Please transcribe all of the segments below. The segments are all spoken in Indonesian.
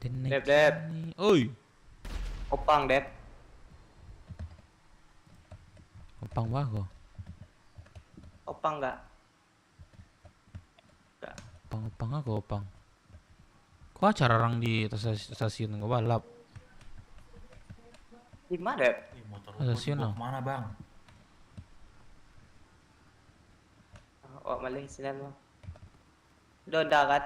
Dep. Oi. Opang, Dep. Opang bago. Opang enggak? Opang aku opang. Kok acara orang di stasiun nggak balap? Di mana, Dep? Motor gua Stasiun dibawa ah. kemana bang? Oh, maling sinan mo. Doon dagat.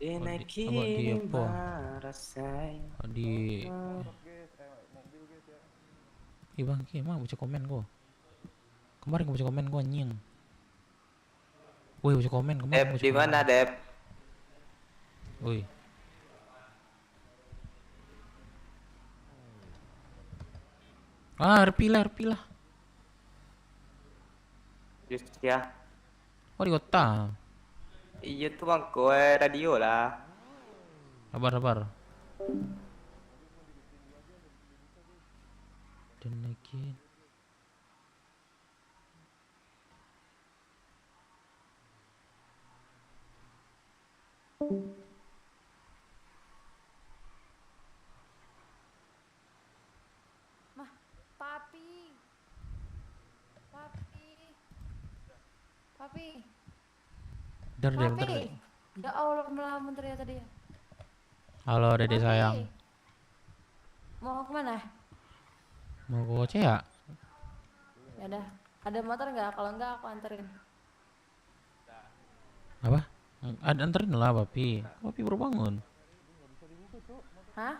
Abang di Dinakini apa? marasay. Di bang, emang baca komen gua. Kemarin gua baca komen gua anjing. Woi, baca komen kemarin Dep, gua baca di komen. mana, Dep? Woi. Ah, RP lah. Just ya. Oh, di kota. Iya tuh bang, kowe radio lah. Sabar. Dan lagi. Mah, papi. Bentar Papi. deh. Ya Allah, melamun ternyata dia. Halo, Dede Papi. sayang. Mau kemana? Mau ke Oce ya? Ya udah, ada motor nggak? Kalau nggak aku anterin. Apa? Ada anterin lah, Papi. Papi baru bangun. Hah?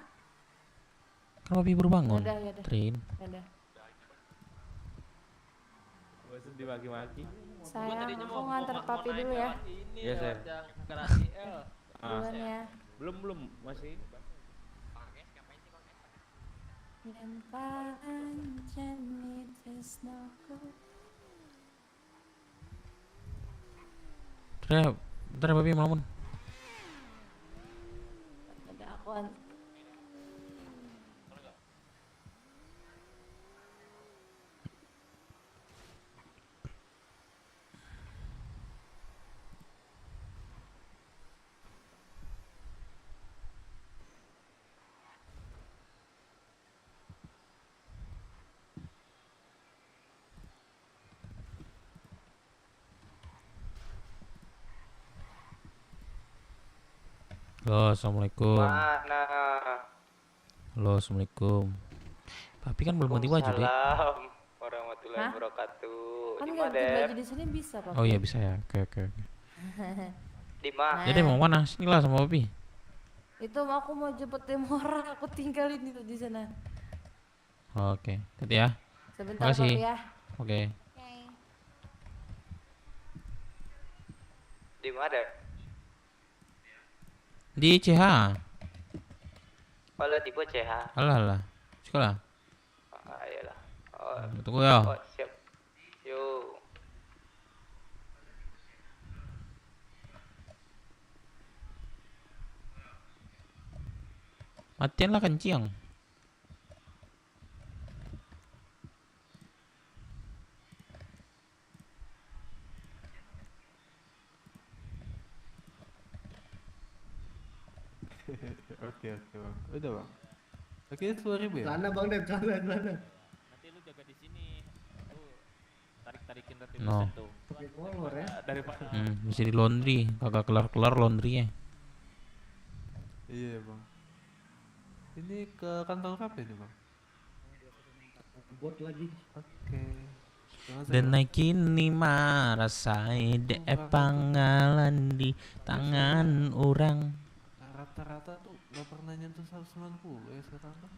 Kan Papi baru bangun. Yaudah. Trin. Ya udah. Bosan dimaki-maki. Sayang, aku nganter papi dulu ya. Iya, saya. Duluan ya. Belum masih. Yang pancen tresnoku. Bentar ya, Papi melamun. Ada aku Halo, assalamualaikum. Mana? Halo, assalamualaikum. Papi kan belum ganti baju deh. Waalaikumsalam warahmatullahi Hah? wabarakatuh. kan Di mana, ganti Dep? baju di sini bisa, papi. Oh iya bisa ya. Oke. Di mana? Jadi mau mana? Sinilah sama Papi. Itu aku mau jemput Demora, aku tinggalin itu di sana. Oke, nanti ya. Sebentar, Makasih. papi ya. Oke. Di mana, Dep? Di CH. Kalau tipe CH. Alah. Sekolah. Ayolah. Oh, Tunggu ya. siap. Yuk. Matian lah kencing. Oke bang. Udah bang. Oke, 10.000 ya? Celana bang Dep, celana. Nanti lu jaga di sini. Tuh tarik-tarikin roti No. buset tuh. Pakai kolor ya. Daripada Bisa di laundry. Kagak kelar laundrynya. Iya bang. Ini ke kantor apa ini bang? Bot lagi. Oke. Jangan saya, Dan Bang. naik kini marasai de pangalan di tangan orang. Rata-rata tuh gak pernah nyentuh 190 ya sekarang tuh.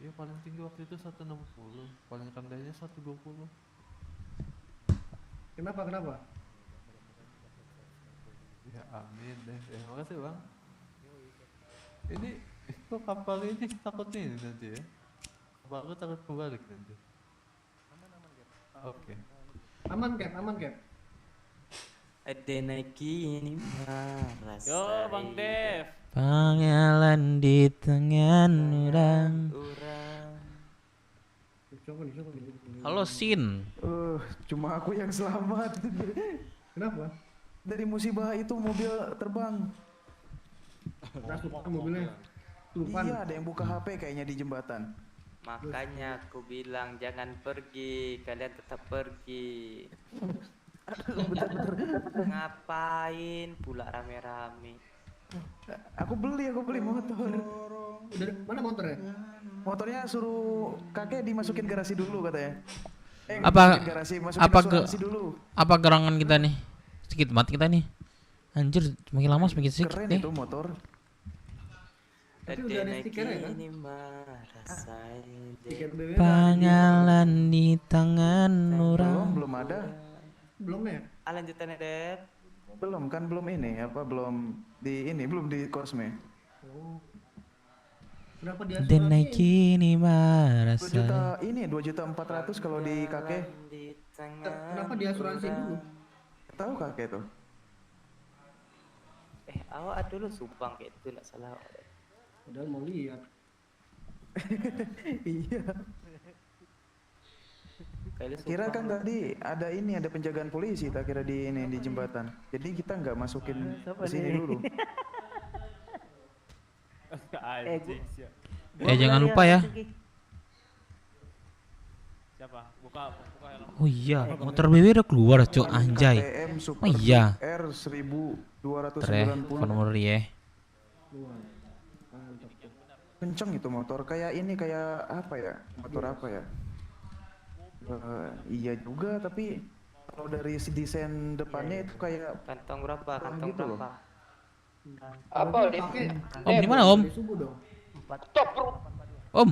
Iya paling tinggi waktu itu 160, paling rendahnya 120. Kenapa? Ya amin deh. Ya makasih bang. Ini kok kapal ini takutnya ini nanti ya? Kapal aku takut kebalik nanti. Oke. Aman Cap. Ada naikini marasay. yo Bang Dev. Pangalan di tangan orang. Coba nih. Halo Sin. Cuma aku yang selamat. Kenapa? Dari musibah itu mobil terbang. Rasukan mobilnya. Tupan. Iya, ada yang buka HP kayaknya di jembatan. Makanya aku bilang jangan pergi, kalian tetap pergi. Ngapain pula rame-rame? Aku beli motor. Udah mana motornya? Motornya suruh kakek dimasukin garasi dulu katanya. Apa- masukin garasi, masukin apa ke- asuransi dulu. Apa gerangan kita nih? Sedikit mati kita nih. Anjir, semakin lama semakin sedikit Keren nih. itu motor. Tapi udah ada stikernya kan? Ini merasain Tiket BBM Pangalan di tangan orang. Belum ada. belum ya? lanjutannya Dep. Belum kan belum ini apa belum di Cosme. Oh. Kenapa dia Dan naik kini 2 merasa. juta ini 2.400.000 kalau di kakek. Di Kenapa dia asuransi dulu? Tahu kakek tuh. Awak dulu sumbang kayak itu nggak salah. Padahal mau lihat. Iya. Kira kan tadi ada penjagaan polisi tak kira di jembatan. Jadi kita nggak masukin ke sini dulu. Anjing siap. Jangan lupa ya. Siapa? Buka helm. Oh iya, motor BW udah keluar, Cok. Anjay. KTM Super Oh iya. R Tre, 1290. phone nomor ya. Luar. Mantap tuh. Kenceng itu motor kayak apa ya? Motor apa ya? Iya juga tapi kalau dari si desain depannya itu kayak Kantong berapa? Kantong gitu loh. berapa? Apa Dep? Om, di mana, Om? Dari subuh dong. Om.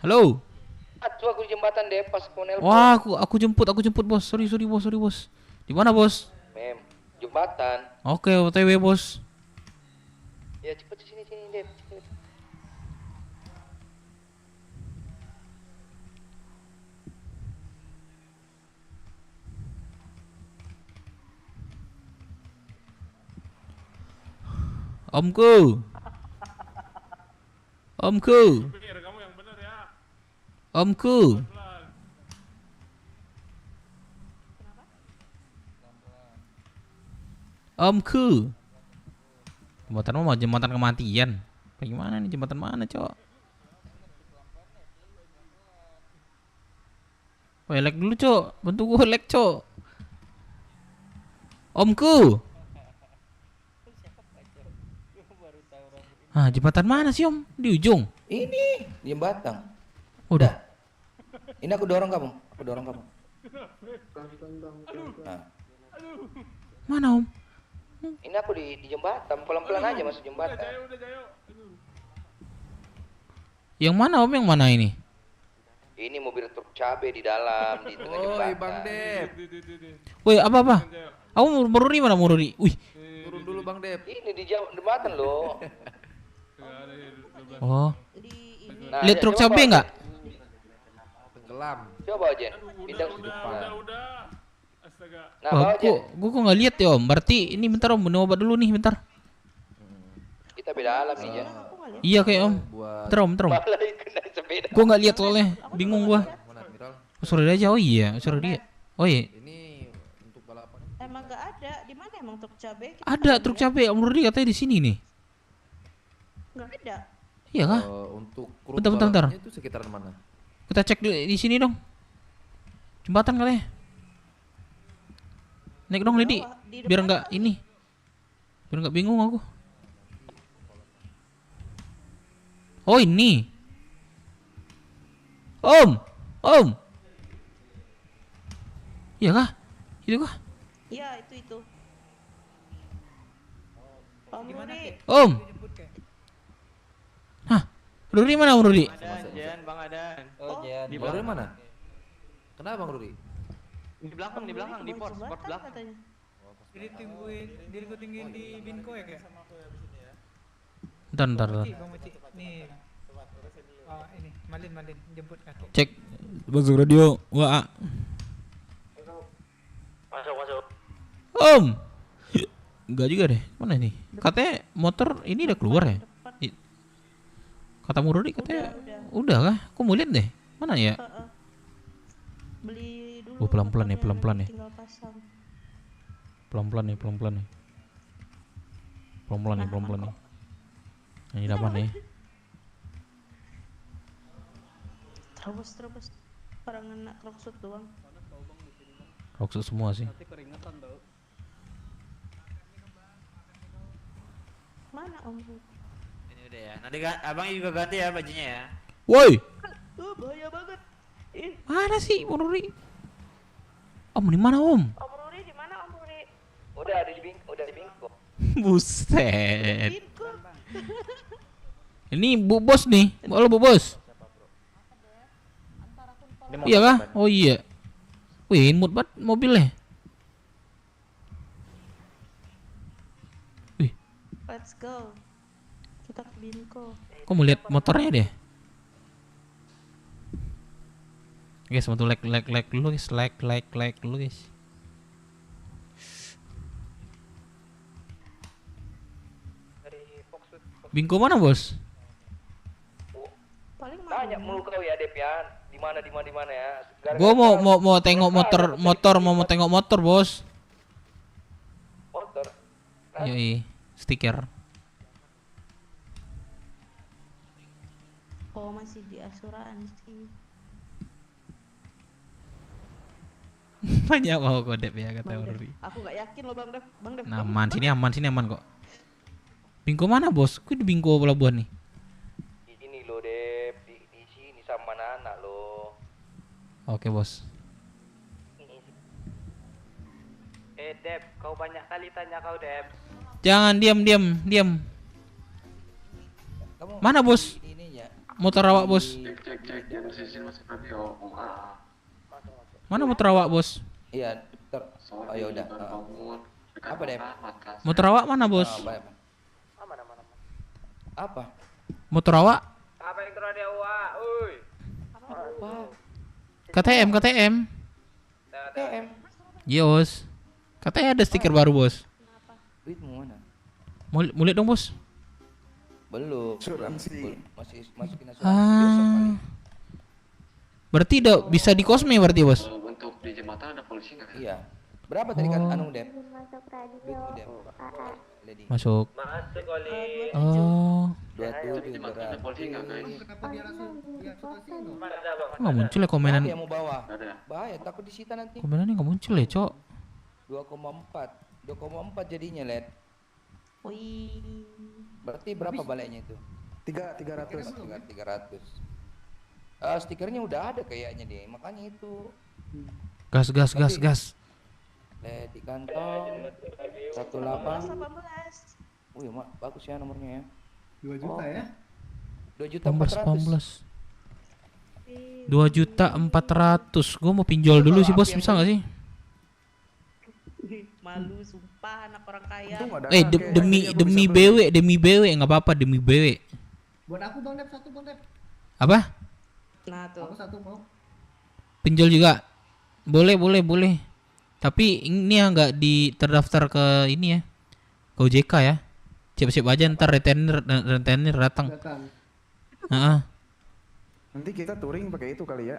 Halo. Atuh aku di jembatan Dep pas mau nelpon. Wah, aku jemput, Bos. Sorry, Bos. Di mana, Bos? Mem, jembatan. Oke, OTW, Bos. Ya cepet sini Dep. Omku. Pikir kamu yang benar ya. Omku. Omku. Jembatan mau jembatan kematian. Bagaimana nih jembatan mana, Cok? Wah, lag dulu, Cok. Bantu gue lag, Cok. Omku. Ah, jembatan mana sih, Om? Di ujung. Ini jembatan. Udah. Ini aku dorong kamu. Nah, Mana, Om? ini aku di jembatan. Pelan-pelan aja masuk jembatan. Yang mana, Om? Yang mana ini? Ini mobil truk cabe di dalam di tengah jembatan. Bang Dep. Woi, apa? Aku Mururi mana Mururi? Wih. Turun dulu Bang Dep. Ini di jembatan loh. Oh. Nah, Lihat ya, truk coba cabe bawa, enggak? Tenggelam. Coba Jen. Bintang Udah. Astaga. Nah, Wah, bawa Jen. gua kok nggak lihat ya, Om. Berarti ini bentar, Om, minum obat dulu nih, bentar. Kita beda alam nih Jen. Iya kayak, Om. Buat Bentar, Om. Malah kena sepeda. Gua nggak lihat soalnya, bingung gua. mana Admiral? Oh, sorry aja. Oh iya, sorry dia. Oh iya. Ini untuk balapan. Emang gak ada, di mana emang truk cabe? Ada truk cabe, Om Rudi katanya di sini nih. Gak ada. Iya kah? Untuk kru Bentar. balapannya itu sekitaran mana? Kita cek di sini dong. Jembatan katanya. Naik dong, Lidi. Di Biar depan nggak ini. Biar nggak bingung aku. Oh, ini. Om. Iya kah? Itu kah? Iya, itu. Om Rudi. Om. Hah? Rudi mana, Om Rudi? Jen, Bang Adan. Oh, Jen. Di Bang Rudi belakang. mana? Kenapa Bang Rudi? Di belakang, Om di Rudi belakang, di ke pos, jembatan spot belakang. katanya. Tingguin di Binko ya kayak? Bentar. Bang Meci, nih. Oh ini, Malin, jemput kakek. Cek. Masuk radio. Wah. Masuk. Om. Enggak juga deh. Mana nih? Katanya motor ini udah keluar ya? Kata Murudi katanya udah kah? Aku mau lihat deh. Mana ya? Beli dulu dulu. pelan-pelan nih, motornya, pelan-pelan nih. Tinggal pasang. Pelan-pelan nih, pelan-pelan nih. Pelan-pelan nih, pelan-pelan nih. Ini apa nih? Terus. Orang enak roksut doang. Roksuk semua sih. Mana Om? Ini udah ya. Nanti abang juga ganti ya bajunya ya. Woi, Bahaya banget. mana sih Om Ruri? Om di mana Om? Om Ruri di mana Om Ruri? Udah di bingko. Buset. Bingko. Ini Bu Bos nih. Halo Bu Bos. Iya kah? Oh iya. Wih, imut banget mobilnya. Wih, Let's go. Kita ke Bingko. kok mau lihat motornya deh? Guys, mau tuh like dulu guys, like dulu guys. Bingko mana Bos? Paling Tanya mulu kau ya Dep ya. Di mana ya. Gua mau tengok motor mau tengok motor Bos. Motor. Yoi, stiker. Oh masih di asuransi. Banyak mau kodep ya kata Bang Dev, Uri. aku nggak yakin loh Bang Dev. Nah, aman, sini aman kok. Bingko mana Bos? Gue di Bingko pelabuhan nih. Ini lo Dep, di sini sama anak lo. Oke Bos. Dep, kau banyak kali tanya kau Dep. Jangan diam. Mana Bos? Motor awak Bos. Mana motor awak Bos? Iya, oh ya udah. Apa Dep? Motor awak mana Bos? Apa? Motor awak? Apa yang terjadi awak? Uy. KTM. Iya Bos. Katanya ada stiker baru Bos. Duitmu mana? Mau lihat dong Bos. Belum. Asuransi. Masih masukin asuransi besok kali. Berarti udah bisa di Cosme berarti Bos. Untuk di jembatan ada polisi nggak? Iya. Berapa tadi kan Oh. anu Dep? Duitmu Dep. Lady. Masuk. Masuk oli. Oh, 27 Ada polisi nggak guys? Kenapa dia langsung dia asuransi no? nggak muncul ya komenan. Yang mau bawa? Nggak ada. Bahaya, takut disita nanti. Komenannya nggak muncul ya Cok. 2,4 jadinya Led. Wih. Berarti berapa baliknya itu? 300. 300. Stikernya udah ada kayaknya deh, makanya itu. Gas. Di kantong 18. 18. Wih, bagus ya nomornya ya. 2 juta ya? 2.400.000. 2.400.000. Gue mau pinjol dulu sih Bos, bisa nggak sih? Malu sumpah anak orang kaya. Untung ada Demi BW nggak apa-apa demi BW. Buat aku Bang Dev, satu Bang Dev. Apa? Nah tuh. Aku satu mau. Pinjol juga? Boleh. Tapi ini ya nggak terdaftar ke ini ya, ke OJK ya. Siap-siap aja ntar retainer datang. Heeh. Nanti kita touring pakai itu kali ya.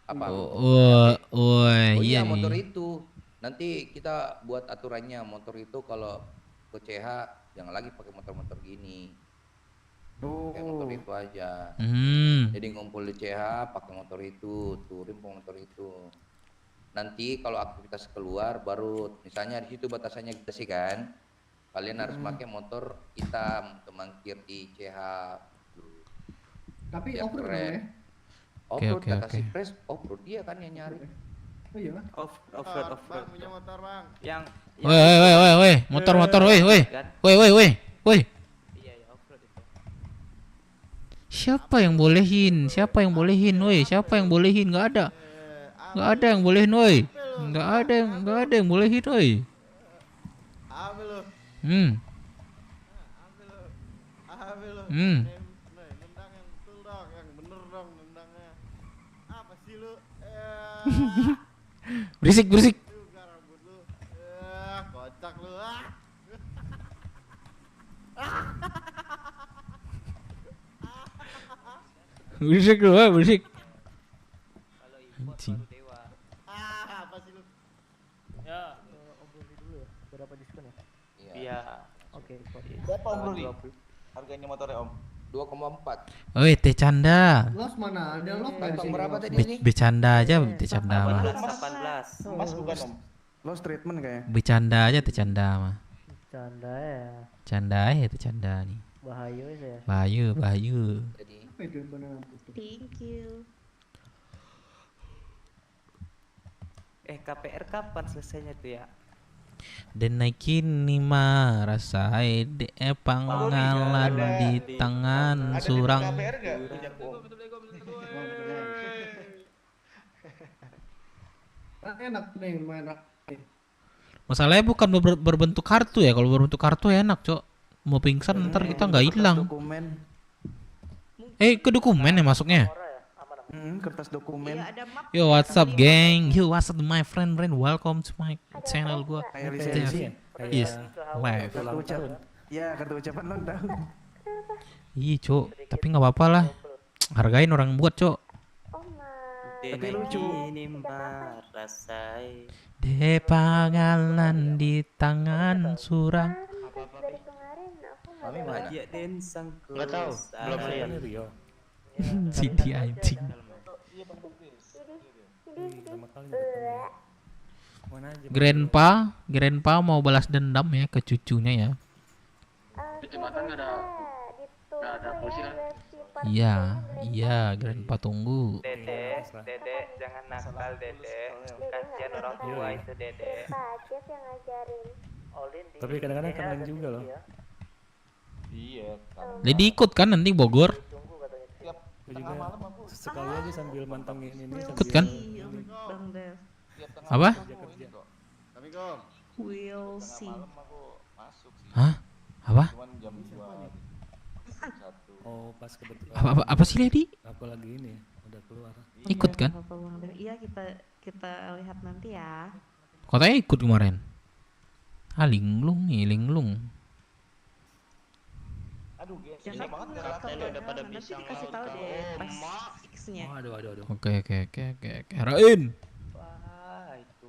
Apa? Oh iya motor nih. itu. Nanti kita buat aturannya, motor itu kalau ke CH jangan lagi pakai motor-motor gini. Pakai motor itu aja. Jadi ngumpul di CH pakai motor itu, touring pakai motor itu. Nanti kalau aktivitas keluar baru misalnya di situ batasannya kita sih kan. Kalian harus pakai motor hitam untuk mangkir di CH. Tapi Biar off-road keren. ya? Off-road Oke. kita kasih press off-road dia kan yang nyari. Oh iya Bang. Off-road. Punya motor bang. Yang Woi, motor, woi. kan? Woi. Iya, ya off-road itu. Siapa yang bolehin? Woi, siapa yang bolehin? Nggak ada yang bolehin, woi. Nggak ada yang bolehin, woi. Ambil lo. Ambil lo. Nendang yang betul dong, yang bener dong nendangnya. Apa sih lu? Berisik. Juga rambut lu. Kocak lu. Berisik lu, berisik. Kalau impor Anjing. baru dewa. Oke, Berapa Om Ruli? Harganya motornya Om? 2,4. Oi, teh canda. Los mana? Ada los nggak di Bintang sini? berapa Los? tadi ini? Bercanda aja, bercanda mah. 18. Emas bukan Om? Lost treatment kayaknya. Bercanda aja teh canda mah. Canda ya. Canda ya teh canda nih. Bahaya ya. Bayu, Bayu. Jadi Apa itu yang benar putih? Thank you. KPR kapan selesainya tuh ya? Dan naikin nih mah rasai de panggalan di tangan surang. KPR nggak? Punya Om. Enak nih main rak. Masalahnya bukan berbentuk kartu ya. Kalau berbentuk kartu enak, Cok. Mau pingsan ntar kita nggak hilang. Dokumen. Ke dokumen ya masuknya. Kertas dokumen. Iya, ada map. Yo, what's up, gang? Yo, what's up, my friend? Welcome to my channel gua. Kayak lisensi ya? Yes, live. Kartu ucapan. Ya, kartu ucapan ulang tahun. Iya, Cok. Tapi nggak apa-apa lah. Hargain orang buat, Cok. Tapi lucu. Ini mah rasai. De pangalan di tangan surang. Mami mana? Dia dan sang Nggak tahu, belum lihat. Sidi anjing. Grandpa mau balas dendam ya ke cucunya ya. Di jembatan nggak ada polisi kan? Iya, Grandpa tunggu. Dede, jangan nakal Dede. Kasihan orang tua itu Dede. Tapi kadang-kadang kangen juga loh. Iya. Jadi ikut kan nanti Bogor? Aku juga sekali aja sambil mantengin ini. Ikut kan? Iya, Bang Dev. Apa? Kami Kom. We'll see. Hah? Apa? Cuman jam 2. Oh, pas kebetulan. Apa sih, Lady? Aku lagi ini udah keluar. Ikut kan? Bapak Bang Dev. Iya, kita lihat nanti ya. Katanya ikut kemarin. Linglung nih, linglung. Aduh, guys. Jangan banget kalau udah pada bisa dikasih tahu deh pas fixnya. Aduh. Oke. Rain. Wah, itu.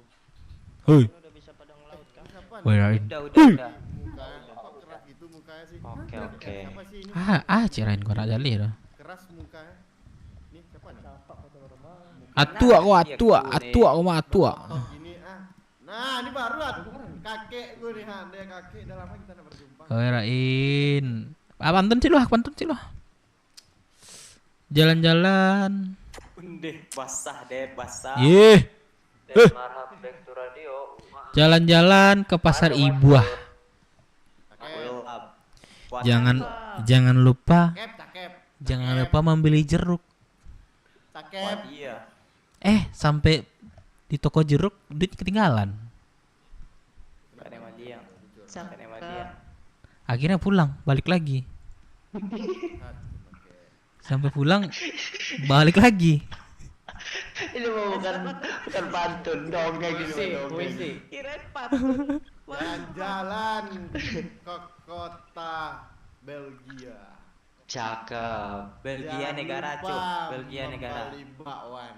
Hoi. Udah bisa pada ngelaut kan? Woi, Rain. Udah. Mukanya kok keras gitu mukanya sih. Oke. Siapa sih ini? Cirain gua nak jali dah. Keras mukanya. Nih siapa nih? Atua aku mah atua. Gini ah. Nah, ini baru kakek gue nih, Han. Dia kakek udah lama kita enggak berjumpa. Woi, Rain. Pantun sih loh. Jalan-jalan. Undeh, basah. Yeh. Marhab back to radio. Jalan-jalan ke pasar Ibuah. Jangan lupa membeli jeruk. Cakep. Iya. Sampai di toko jeruk duit ketinggalan. Akhirnya pulang, balik lagi. Sampai pulang, balik lagi. Ini mau bukan pantun dong kayak gitu. Puisi. Kirain pantun. Jalan ke kota Belgia. Cakep. Belgia negara, Cuk. Belgia negara. Membeli bakwan.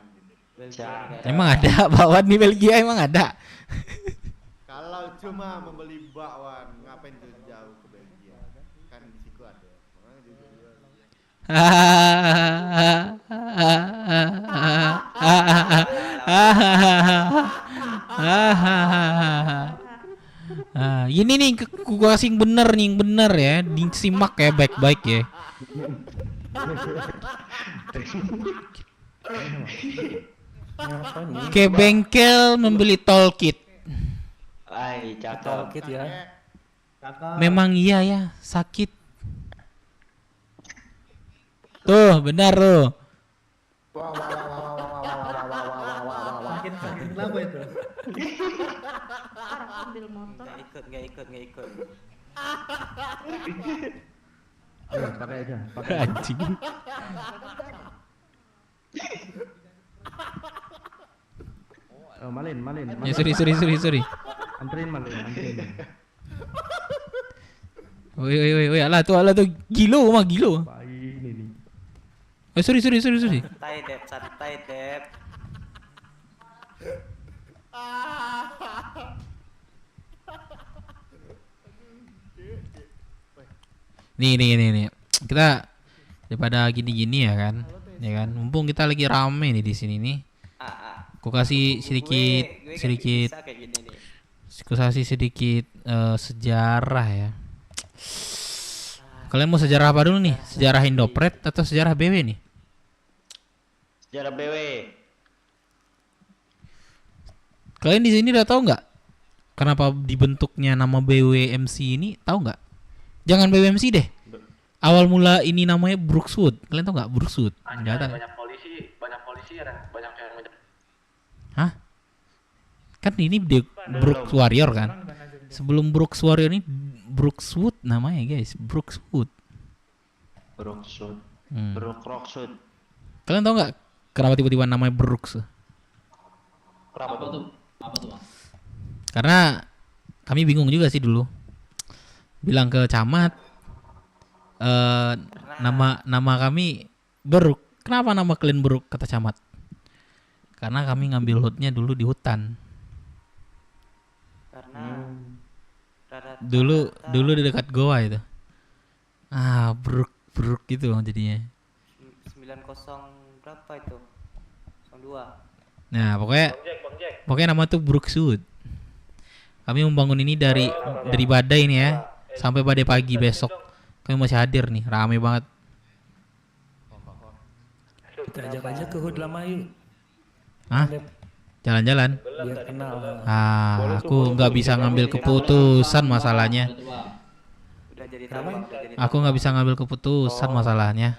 Belgia negara. Emang ada bakwan di Belgia, emang ada. Kalau cuma membeli bakwan, ngapain tuh jauh ke Belgia? Kan di situ ada. Orang juga ini nih gua kasih yang bener ya, disimak ya baik-baik ya. Ke bengkel membeli tol kit. Cakep ya. Memang iya ya, sakit. Tuh, benar tuh. Kenapa itu? Ambil motor. Nggak ikut. Pakai aja. Anjing. Malin. Ya sorry. Anterin Malin. Woi, alah tuh gilo. Ini nih. Sorry. Santai, Dep. Nih. Kita daripada gini-gini ya kan. Ya kan. Mumpung kita lagi rame nih di sini nih. Aku kasih sedikit bisa kayak gini nih. aku kasih sedikit sejarah ya. Kalian mau sejarah apa dulu nih? Sejarah Indopret atau sejarah BW nih? Sejarah BW. Kalian di sini udah tahu nggak kenapa dibentuknya nama BWMC ini? Tahu nggak? Jangan BWMC deh. Awal mula ini namanya Brookswood. Kalian tahu nggak Brookswood? Nggak tahu. Banyak polisi ada banyak yang Hah? Kan ini Brooks Warrior kan? Sebelum Brooks Warrior ini Brookswood namanya guys. Brookswood. Brookswood. Brookswood. Kalian tahu nggak kenapa tiba-tiba namanya Brooks? Kenapa tuh? Karena kami bingung juga sih dulu. Bilang ke camat, nama kami Beruk. Kenapa nama kalian Beruk, kata camat? Karena kami ngambil hutnya dulu di hutan. Karena Dulu di dekat goa itu. Beruk gitu jadinya. 90 berapa itu? 02. Nah, pokoknya nama tuh Brookswood. Kami membangun ini dari badai ini ya, sampai badai pagi besok. Kami masih hadir nih, rame banget. Kita ajak aja ke HUT lama yuk. Hah? Jalan-jalan? Biar kenal. Aku nggak bisa ngambil keputusan masalahnya. Udah jadi tamu. Aku nggak bisa ngambil keputusan masalahnya.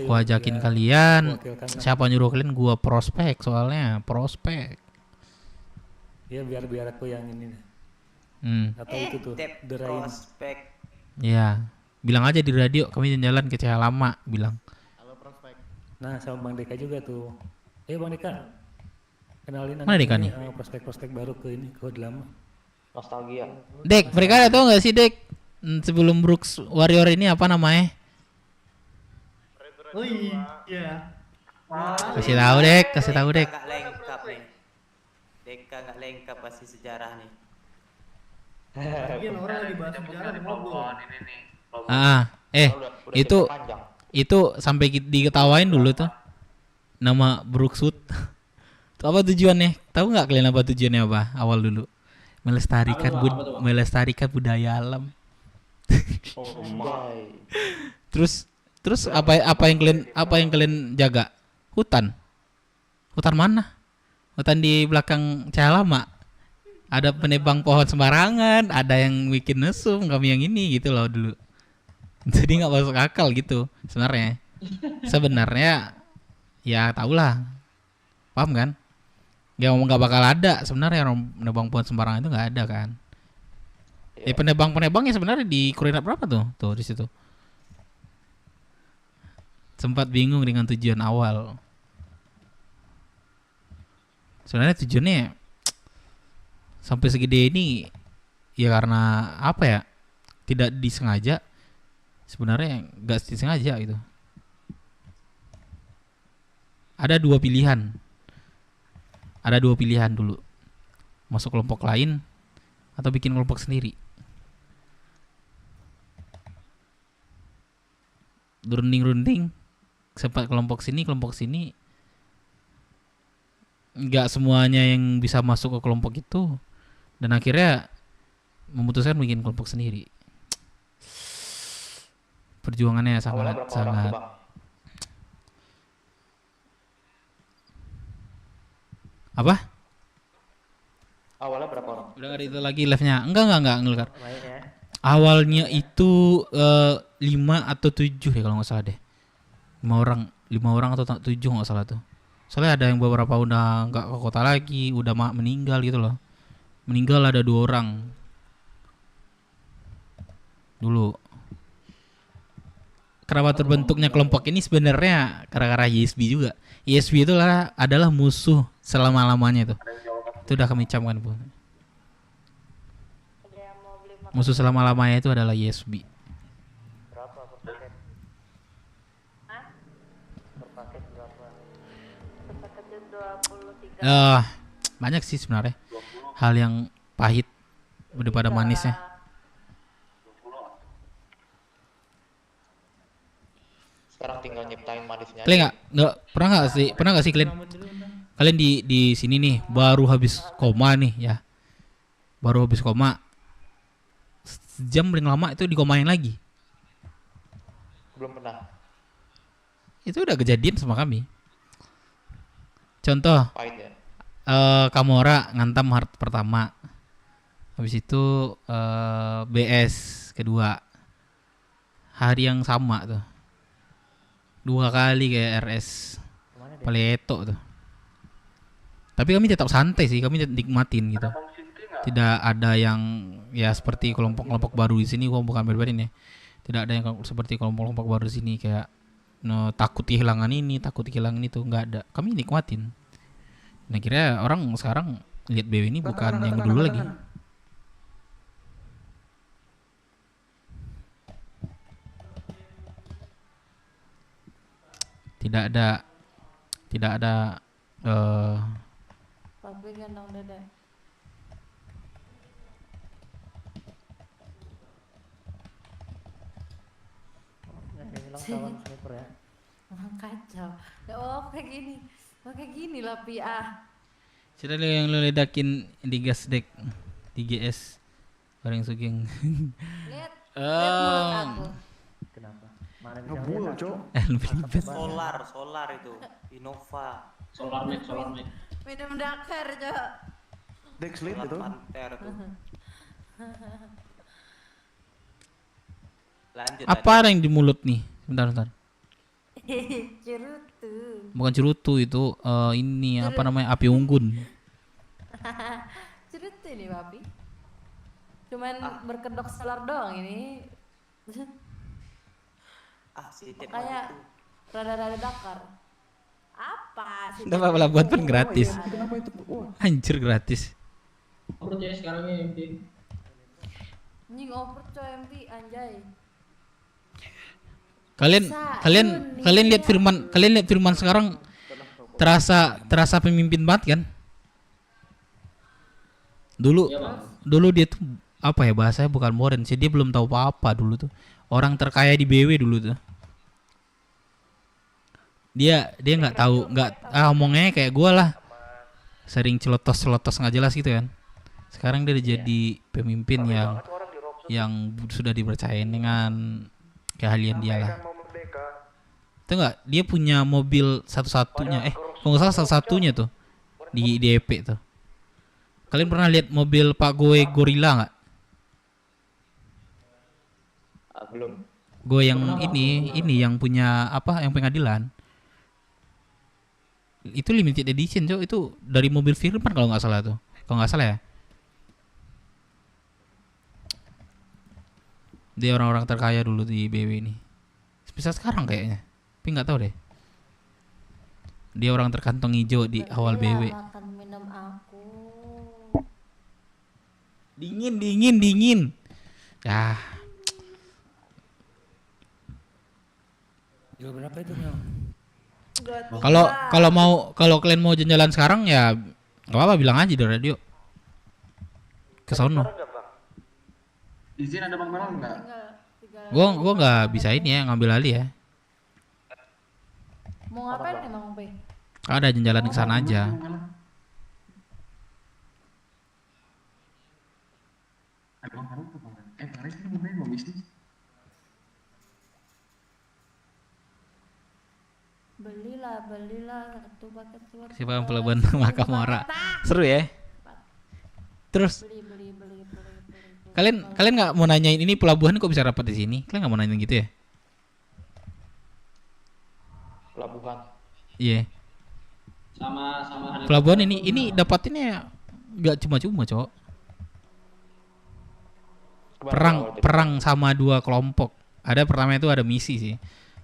Gua ajakin kalian. Siapa nyuruh kalian? Gua prospek soalnya, prospek. Ya biar aku yang ini. Atau itu tuh derain. Prospek. Ya, bilang aja di radio kami jalan ke CH lama, bilang. Halo prospek. Nah, sama Bang Deka juga tuh. Bang Deka. Kenalin Mana Deka nih? Prospek-prospek baru ke HUT lama. Nostalgia. Dek, mereka ada tahu nggak sih Dek? Sebelum Brooks Warrior ini apa namanya? Oh iya. Kasih tahu Dek. Nggak lengkap nih. Deka nggak lengkap pasti sejarah nih. Mungkin orang lagi bahas sejarah ngobrol. Itu sampai diketawain dulu tuh. Nama Brookswood. Itu apa tujuannya? Tahu nggak kalian apa tujuannya apa awal dulu? Melestarikan budaya alam. Terus apa yang kalian jaga? Hutan mana? Hutan di belakang Cahaya Lama. Ada penebang pohon sembarangan, ada yang bikin mesum, kami yang ini gitu loh dulu. Jadi nggak masuk akal gitu sebenarnya. Sebenarnya ya tahulah, paham kan? Ya nggak bakal ada sebenarnya orang penebang pohon sembarangan itu nggak ada kan? Penebangnya sebenarnya di koordinat berapa tuh di situ? Sempat bingung dengan tujuan awal. Sebenarnya tujuannya sampai segede ini ya karena apa ya? Tidak disengaja. Sebenarnya nggak disengaja gitu. Ada dua pilihan dulu. Masuk kelompok lain atau bikin kelompok sendiri. Runding sempat kelompok sini nggak semuanya yang bisa masuk ke kelompok itu, dan akhirnya memutuskan bikin kelompok sendiri. Perjuangannya sangat apa? Awalnya berapa orang? Udah nggak itu lagi live-nya? Enggak ngelakar. Awalnya itu 5 atau 7 deh kalau nggak salah deh. 5 orang atau 7 nggak salah tuh. Soalnya ada yang beberapa udah nggak ke kota lagi, udah meninggal gitu loh. Meninggal ada 2 orang dulu. Kenapa terbentuknya kelompok ini sebenarnya gara-gara YSB juga. YSB itu adalah musuh selama-lamanya itu. Itu udah kami camkan Bu. Musuh selama-lamanya itu adalah YSB. Berapa per paket? Per paket berapa? Per paket 23. Banyak sih sebenarnya. Hal yang pahit daripada manisnya. Sekarang tinggal nyiptain manisnya. Kalian nggak pernah nggak sih kalian di sini nih baru habis koma nih ya, baru habis koma sejam paling lama itu dikomain lagi. Belum pernah. Itu udah kejadian sama kami. Contoh, Pahit ya. Kamora ngantam hard pertama, habis itu BS kedua, hari yang sama tuh, 2 kali kayak RS Paleto tuh. Tapi kami tetap santai sih, kami tetap nikmatin gitu. Tidak ada yang ya seperti kelompok-kelompok baru di sini, gua bukan berbarin ya. Tidak ada yang seperti kelompok-kelompok baru di sini kayak takut kehilangan ini, takut kehilangan itu, nggak ada. Kami nikmatin. Nah kira orang sekarang lihat BW ini bukan yang dulu lagi. Tidak ada Papi gendong dada. Hilang kawan sniper ya. Orang kacau. Ya kayak gini lah Pi Sudah yang lo ledakin di gas deck di GS bareng Sugeng. Lihat mulut aku. Kenapa? Mana Ngebul, Cok. Solar itu Innova. Solar mic. Minum dakar, Cok. Dex lead itu. Panter tuh. Lanjut. Apa ada yang di mulut nih? Bentar. Cerutu. Bukan cerutu itu ini apa namanya, api unggun. Cerutu ini Papi. Cuman berkedok solar doang ini. Kayak rada-rada dakar. Apa sih? Dapat pelabuhan pun gratis. Kenapa itu? Anjir gratis. Percaya sekarang ya MP. Nying over MP anjay. Kalian lihat Firman sekarang terasa pemimpin banget kan? Dulu dia tuh apa ya bahasanya, bukan moren sih, dia belum tahu apa-apa dulu tuh. Orang terkaya di BW dulu tuh. Dia nggak tahu, ngomongnya kayak gua lah. Sering celotos nggak jelas gitu kan. Sekarang dia udah jadi pemimpin yang sudah dipercayain dengan keahlian dia lah. Itu enggak, dia punya mobil satu-satunya, kalau nggak salah satu-satunya tuh di EP tuh. Kalian pernah lihat mobil Pak Goe Gorilla nggak? Belum. Gue yang ini yang punya apa, yang pengadilan. Itu limited edition, Cok. Itu dari mobil Firman kalau nggak salah tuh. Kalau nggak salah ya. Dia orang-orang terkaya dulu di BW ini. Bisa sekarang kayaknya. Tapi nggak tahu deh. Dia orang terkantong hijau di awal BW. Makan minum aku. Dingin. Ya. Jual berapa itu Mel? Kalau kalian mau jalan sekarang ya nggak apa-apa, bilang aja di radio. Ke sono. Izin ada Bang Malang enggak? Gua nggak bisa ini ya, ngambil alih ya. Mau ngapain nih Bang P? Ada jalan ke sana aja. Bang Malang tuh Bang. Kemarin sih mau bisnis. Belilah satu paket telur. Siapa yang pelabuhan Makamora? Seru ya. Terus Beli. kalian nggak mau nanyain ini pelabuhan kok bisa rapat di sini? Kalian nggak mau nanyain gitu ya? Pelabuhan. Iya. Sama Pelabuhan ini dapatinnya nggak cuma-cuma, Cok. Perang sama 2 kelompok. Ada pertama itu ada misi sih.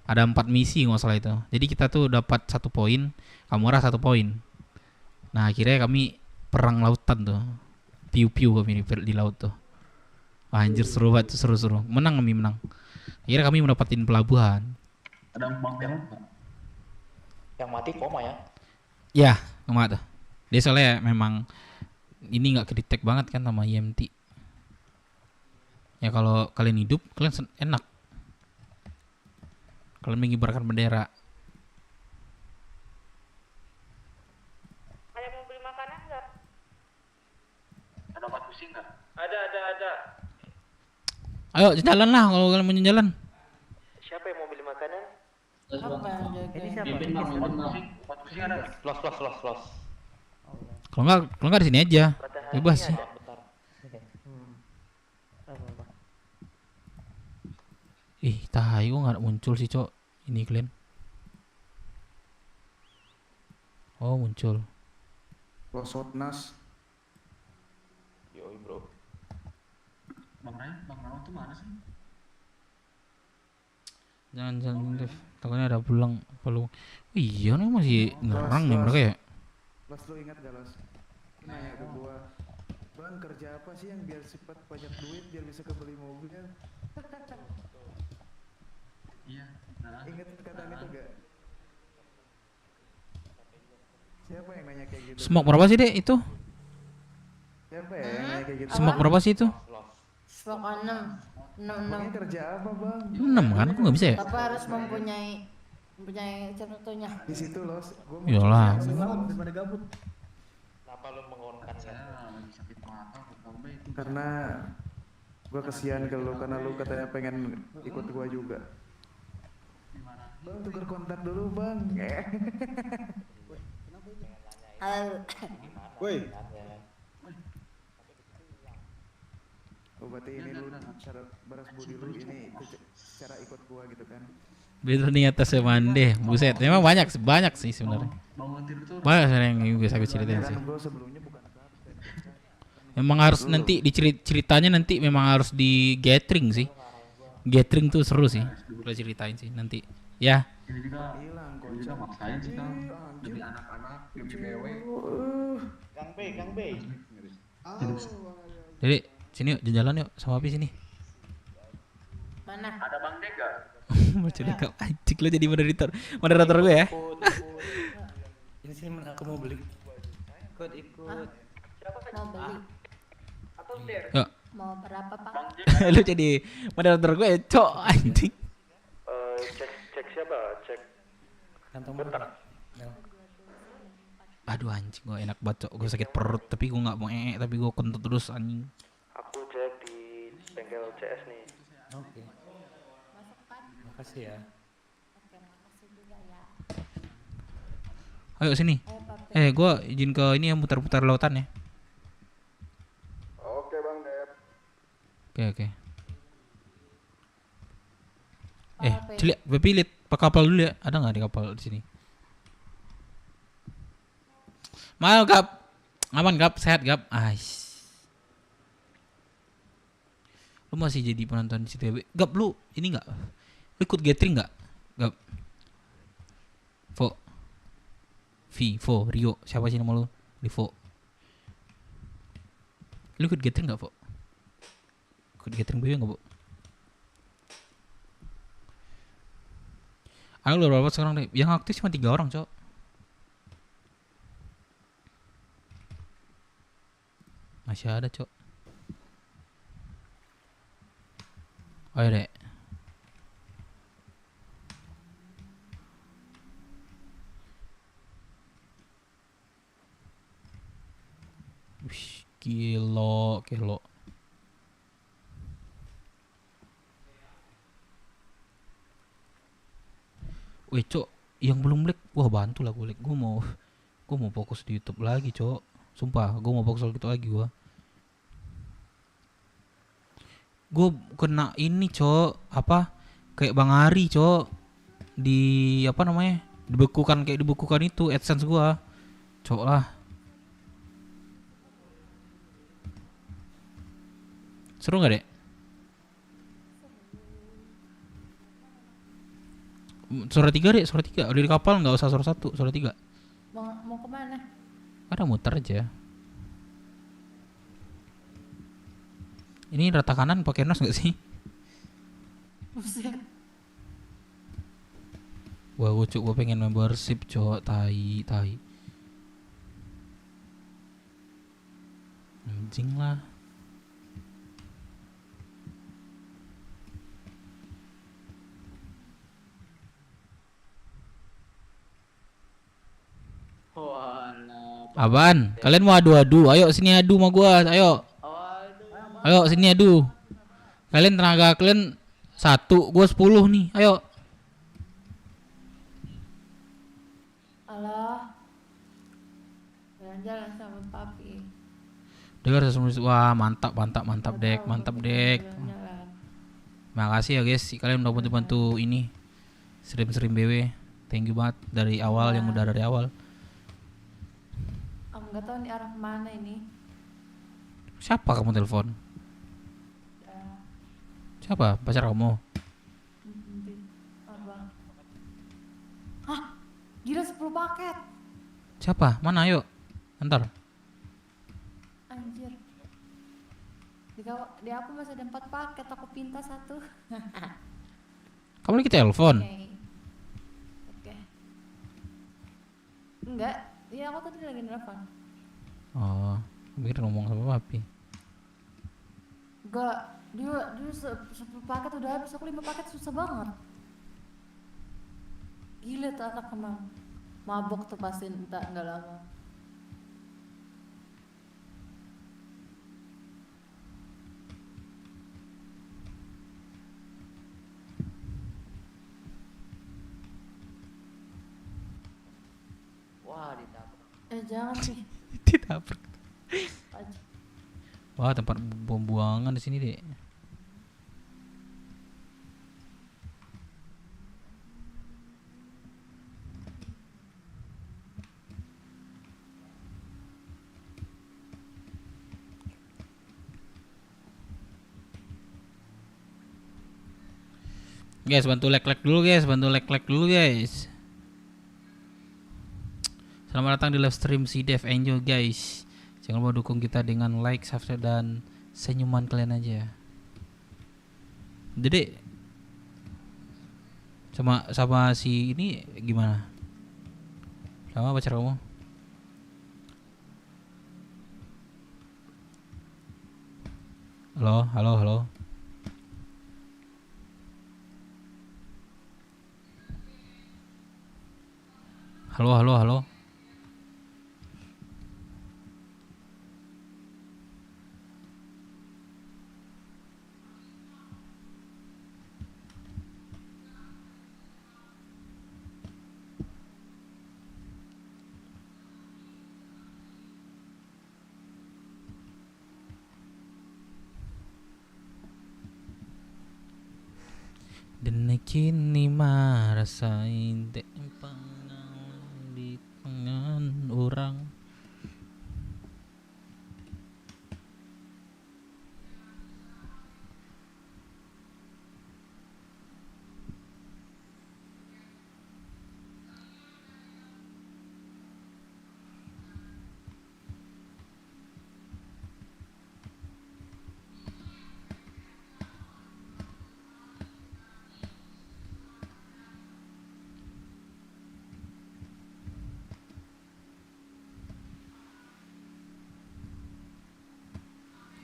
Ada 4 misi nggak salah itu. Jadi kita tuh dapat 1 poin, Kamora 1 poin. Nah akhirnya kami perang lautan tuh, piu-piu kami di laut tuh. Anjir seru banget tuh, seru. Menang. Akhirnya kami mendapatin pelabuhan. Ada Bang Pelot nggak? Yang mati koma ya? Ya, nggak tuh. Dia soalnya memang ini nggak kedetek banget kan sama IMT. Ya kalau kalian hidup, kalian enak. Kalian mengibarkan bendera. Ada mau beli makanan nggak? Ada obat pusing nggak? Ada. Ayo jalan lah kalau kalian mau jalan. Siapa yang mau beli makanan? Apa yang jaga? Ini siapa? Pimpin bang, obat pusing ada nggak? Los. Kalau enggak di sini aja. Bebas. Bentar. Ih, tahu kok enggak muncul sih, Cok. Ini kalian. Oh, muncul. Losotnas. Yoi bro. Bang Rawan tuh mana sih? Jangan Dev. Takutnya ada pulang. Oh, iya nih masih nerang nih mereka ya. Los, lu ingat gak Los? Nanya ke gua, Bang kerja apa sih yang biar cepat banyak duit biar bisa kebeli mobil? Iya. Ingat perkataan itu gak? Siapa yang nanya kayak gitu? Smoke berapa sih, Dek, itu? Siapa ya yang nanya kayak gitu? Smoke berapa sih itu? Smoke 6. 6. Bangnya kerja apa bang? 6 kan? Aku nggak bisa ya? Tapi harus mempunyai contohnya. Di situ Los, gua mau Iyalah. Daripada gabut. Kenapa lu mengorbankan saya? Lagi sakit mata, itu. Karena gua kesian ke lu karena lu katanya pengen ikut gua juga. Bang tukar kontak dulu bang. Halo. Woi. Oh berarti ini lu cara baras budi lu ini cara ikut gua gitu kan? Beda nih atas Mande, buset. Memang banyak sih sebenarnya. Banyak yang bisa aku ceritain sih. Memang harus nanti ceritanya nanti memang harus di gathering sih. Gathering tuh seru sih. Boleh ceritain sih nanti. Ya. Ini juga maksain sih kan. Lebih anak-anak, lebih cewek. Kang B. Jadi sini yuk jalan yuk sama Api sini. Mana? Ada Bang Dega. Mau cerita anjing lo jadi moderator gue ya. Ini sih aku mau beli. Ikut. Mau beli. Atau der? Yuk. Mau berapa Pak? Lu jadi moderator gue ya, Cok, anjing. Cek siapa? Cek Kantong mana? Aduh anjing, gue enak banget, Cok. Gue sakit perut tapi gue nggak mau tapi gue kentut terus anjing. Aku cek di bengkel CS nih. Oke. Makasih ya. Ayo sini. Gue izin ke ini ya, muter-muter lautan ya. Oke Bang Dep. Oke. Cilik, pilih pak kapal dulu ya. Ada nggak di kapal di sini? Mal Gap, aman Gap, sehat Gap. Lu masih jadi penonton di situ ya? Gap, lu ini nggak? Lu ikut gathering nggak? Gap. Vo, Rio, siapa sih nama lu? Livo. Lu ikut gathering nggak, Vo? Ikut gathering BW nggak, Bu? Ayo lu berapa sekarang deh? Yang aktif cuma 3 orang, Cok. Masih ada, Cok. Ayo, Dek. Wih, kilo. Wih, Cok, yang belum like, wah bantu lah gue like. Gue mau fokus di YouTube lagi, Cok. Sumpah, gue mau fokus gitu lagi gue. Gue kena ini, Cok, apa? Kayak Bang Ari, Cok. Di apa namanya? Dibekukan itu AdSense gue. Cok lah. Seru gak, Dek? Suara 3, Dek, suara 3. Udah di kapal nggak usah suara 1, suara 3. Mau kemana? Ada muter aja. Ini rata kanan pakai nos nggak sih? Buset. Wah, gue pengen membership, Cok. Tai. Anjing lah. Apaan? Kalian mau adu-adu? Ayo sini adu sama gua. Ayo. Ayo sini adu. Kalian tenaga kalian 1, gua 10 nih. Ayo. Alah. Jalan-jalan sama papi. Dengar wah mantap dek. Jalan-jalan. Makasih ya guys, kalian udah bantu ini stream BW. Thank you banget dari awal yang udah dari awal. Aku nggak tahu nih arah kemana ini. Siapa kamu telepon? Siapa? Pacar kamu? Abang. Hah? Gila 10 paket. Siapa? Mana ayo? Antar. Anjir. Di aku masih ada 4 paket, aku pinta 1. Kamu lagi telepon? Oke. Enggak, iya aku tadi lagi nelfon. Oh, mikir ngomong sama papi. Enggak, dia 10 paket udah habis, aku 5 paket susah banget. Gila tuh anak emang. Mabok tuh pasti enggak lama. Wah, ditabrak. Jangan sih. Ditabrak. Aja. Wah, tempat pembuangan di sini deh. Guys, bantu like dulu guys. Selamat datang di live stream si Dev Enjoy guys. Jangan lupa dukung kita dengan like, subscribe dan senyuman kalian aja. Jadi sama si ini gimana? Sama pacar kamu? Halo. Halo. Dan kini marasain tempangan di tangan orang.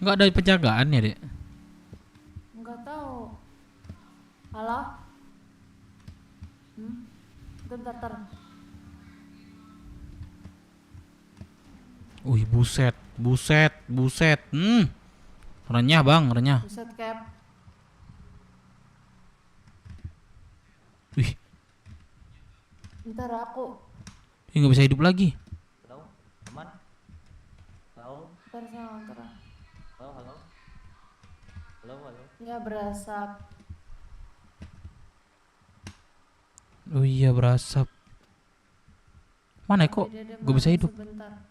Enggak ada penjagaan ya, Dek? Enggak tahu. Halo? Bentar. Wih, buset. Renyah, Bang, renyah. Buset, Cap. Wih. Bentar aku. Ini nggak bisa hidup lagi. Halo, teman. Halo. Bentar. Halo. Nggak berasap. Oh iya, berasap. Mana kok gue bisa hidup? Sebentar.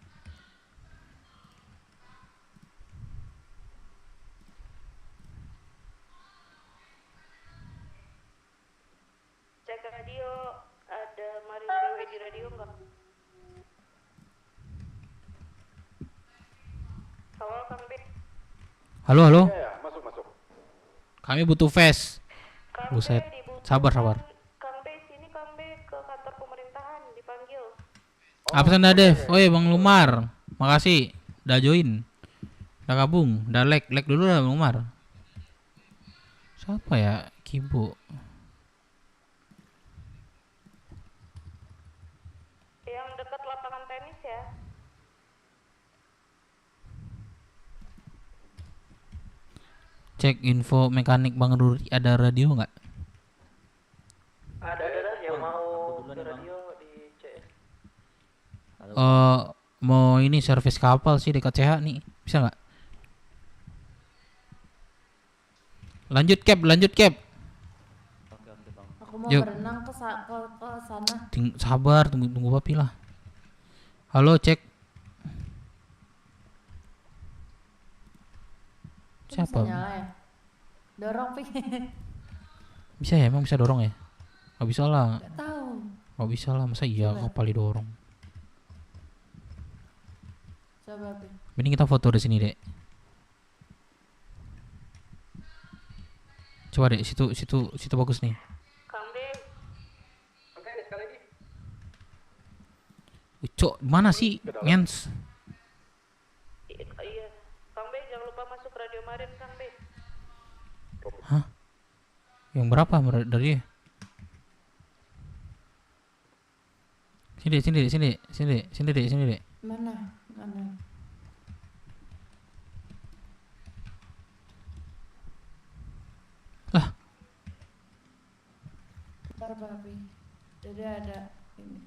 Cek radio, ada Mario Dewi di radio nggak? Halo, Kang B. Halo. Ya, masuk. Kami butuh face. Buset. Sabar. Kang B, sini Kang B ke kantor pemerintahan dipanggil. Absen dah, Dev. Oi, Bang Lumar. Makasih udah join. Udah gabung. Udah like dulu dah, Bang Lumar. Siapa ya? Kibo. Yang dekat lapangan tenis ya. Cek info mekanik Bang Ruri, ada radio nggak? Ada yang mau ke radio di CS. Mau ini servis kapal sih dekat CH nih, bisa nggak? Lanjut Cap. Aku mau Yuk. berenang ke sana. Sabar, tunggu papi lah. Halo, cek. Siapa? Bisa nyala ya? Dorong Pi. Bisa ya, emang bisa dorong ya? Gak bisa lah. Gak tahu. Gak bisa lah, masa iya kapal didorong. Coba Pi. Mending kita foto di sini, Dek. Coba Dek, situ bagus nih. Kang Beng. Oke, sekali lagi. Cok, mana sih? Ngens. Iya. Kang Beng jangan lupa masuk radio Marin, Kang Beng. Hah? Yang berapa dari dia? Sini dek. Mana? Lah. Bentar Papi. Jadi ada ini.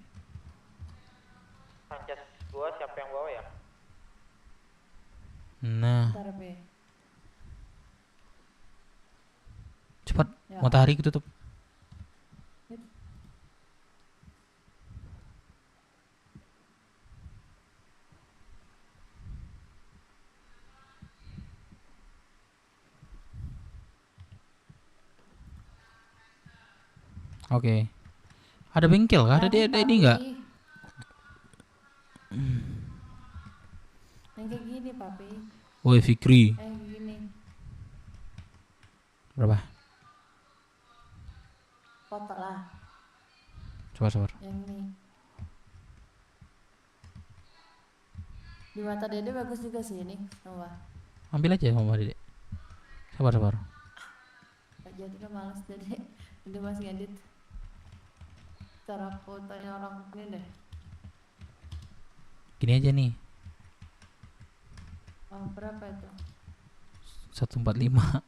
Jas gua siapa yang bawa ya? Nah. Bentar Pi. Cepat, Ya. matahari ketutup. Oke. Ada bengkel kah? Ada ini enggak? Yang kayak gini Papi. Woi Fikri. Gini. Berapa? Kotak lah. Sabar. Yang ini. Di mata Dede bagus juga sih ini. Coba. Ambil aja Mama Dede. Sabar. Gak jadi kan males Dede. Dede masih ngedit. Cara aku tanya orang ini deh. Gini aja nih. Oh, berapa itu? 145.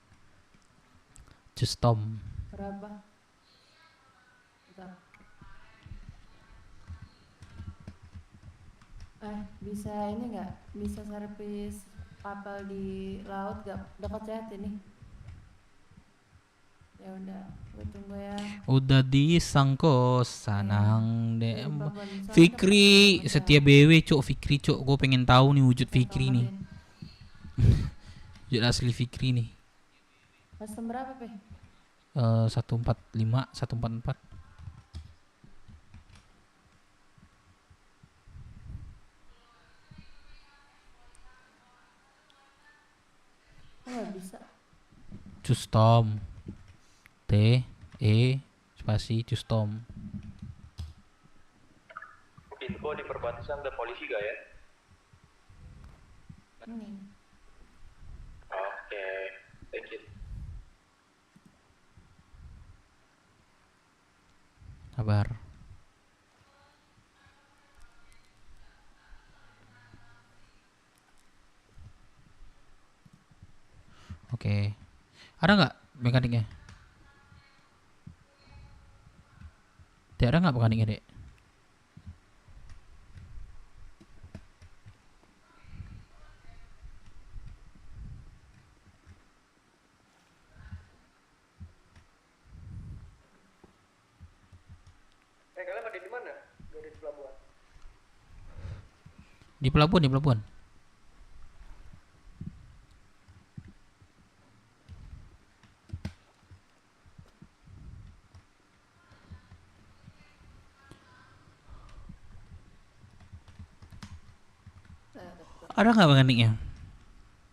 Custom. Berapa? Bentar. Bisa ini nggak? Bisa servis kapal di laut nggak? Dekat chat ini. Ya udah, gue tunggu ya. Udah disangko sanang dem. Fikri setia BW cok, Fikri cok, gue pengen tahu nih wujud Fikri nih. Wujud asli Fikri nih. Custom berapa Pe? 145, 144. Nggak bisa. Custom. TE spasi custom. Info di perbatasan ada polisi gak ya? Ini. Oke, thank you. Sabar. Oke. Ada nggak mekaniknya? Dek, ada nggak mekaniknya, Dek? Kalian ada di mana? Gak ada di pelabuhan. Di pelabuhan. Ada nggak mekaniknya?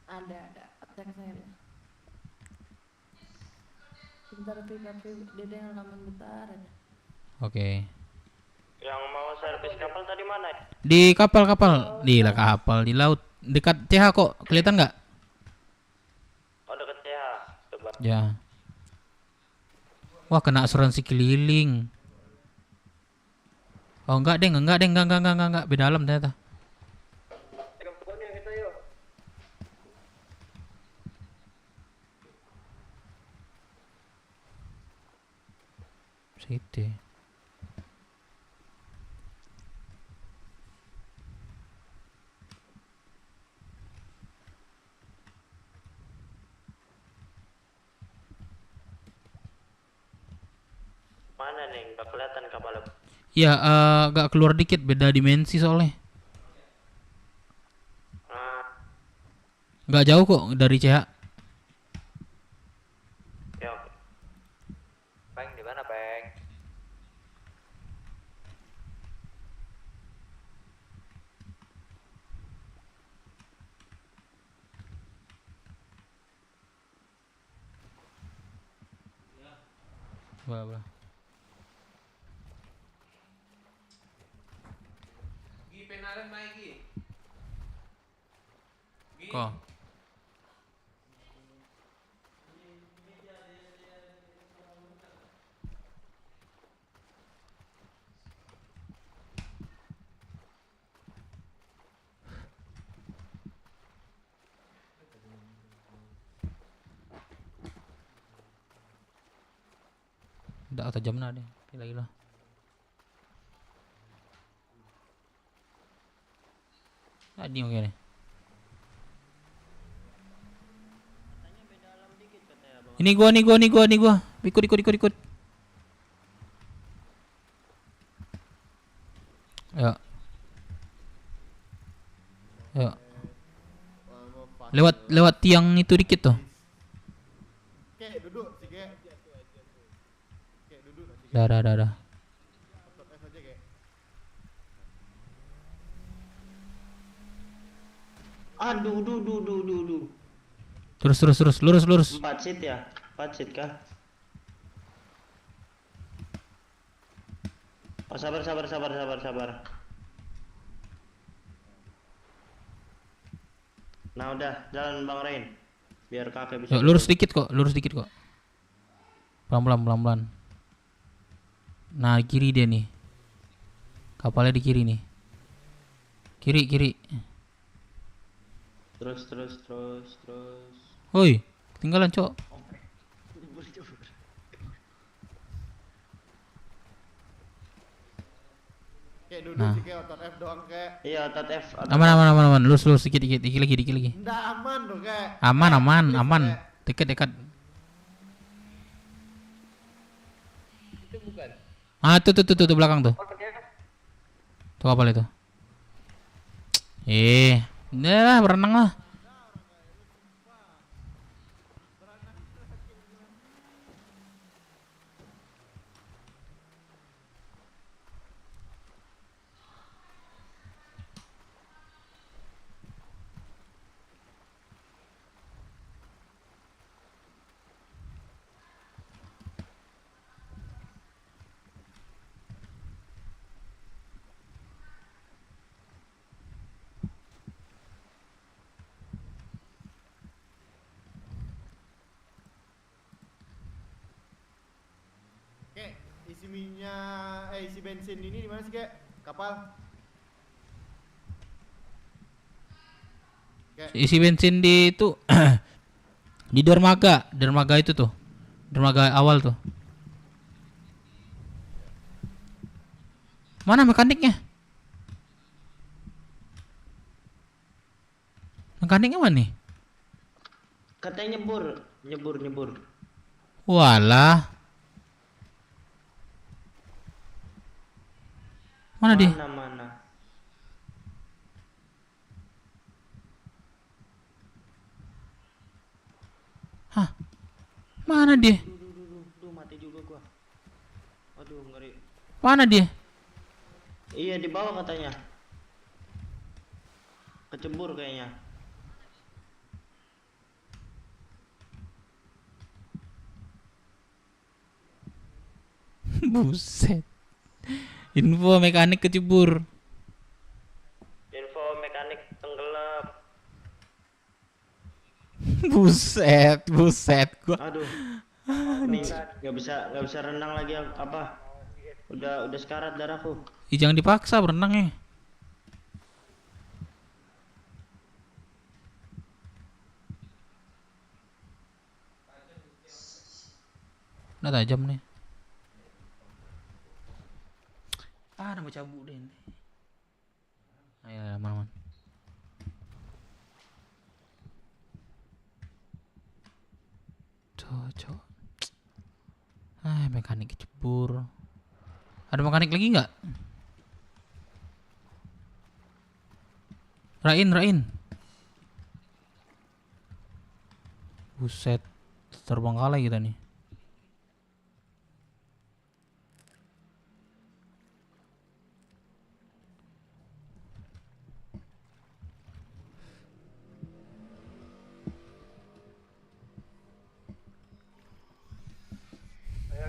Ada. Cek saya deh. Bentar Pi, Dede ngalamin bentar aja. Oke. Yang mau servis kapal tadi mana? Di kapal. Di kapal di laut dekat CH kok, kelihatan nggak? Oh, dekat CH. Coba. Ya. Wah, kena asuransi keliling. Oh enggak, beda alam ternyata. Situ. Mana nih? Gak kelihatan kapal. Ya, agak keluar dikit, beda dimensi soalnya. Gak jauh kok dari CH. Ya. Peng di mana, Peng? Bah. Gi penaren mai gi. Kok. Udah atau jam deh. Gila. Tadi oke nih. Ini gua. Ikut. Ya. Lewat tiang itu dikit tuh. Kek duduk sih kek. Kek duduk sih. Dah. Otot F aja kek. Aduh. Terus, lurus. 4 seat ya? 4 seat kah? Oh, sabar. Nah, udah, jalan Bang Rain. Biar kakek bisa. Yuk, lurus dikit kok. Pelan-pelan. Nah, kiri dia nih. Kapalnya di kiri nih. Kiri. Terus. Woi, ketinggalan, Cok. Kek duduk Nah. sih kek, otot F doang kek. Iya, otot F. Aman. Lurus dikit lagi. Nggak aman tuh kek. Aman. Dekat. Itu bukan. Ah, tuh belakang tuh. Tuh kapal itu. Udah berenang lah. Kek, isi bensin ini di mana sih kek? Kapal. Kek. Isi bensin di itu di dermaga itu tuh. Dermaga awal tuh. Mana mekaniknya? Mekaniknya mana nih? Katanya nyebur. Walah. Mana dia? Mana? Hah? Mana dia? Duh, mati juga gua. Aduh, ngeri. Mana dia? Iya, di bawah katanya. Kecebur kayaknya. Buset. Info mekanik kecebur. Info mekanik tenggelam. Buset gua. Aduh. Nih nggak bisa renang lagi apa? Udah sekarat darahku. Jangan dipaksa berenangnya. Udah tajam nih. Mana baca buku deh. Ayo mana. Cocok. Mekanik kecebur. Ada mekanik lagi nggak? Rain. Buset, terbengkalai kita nih.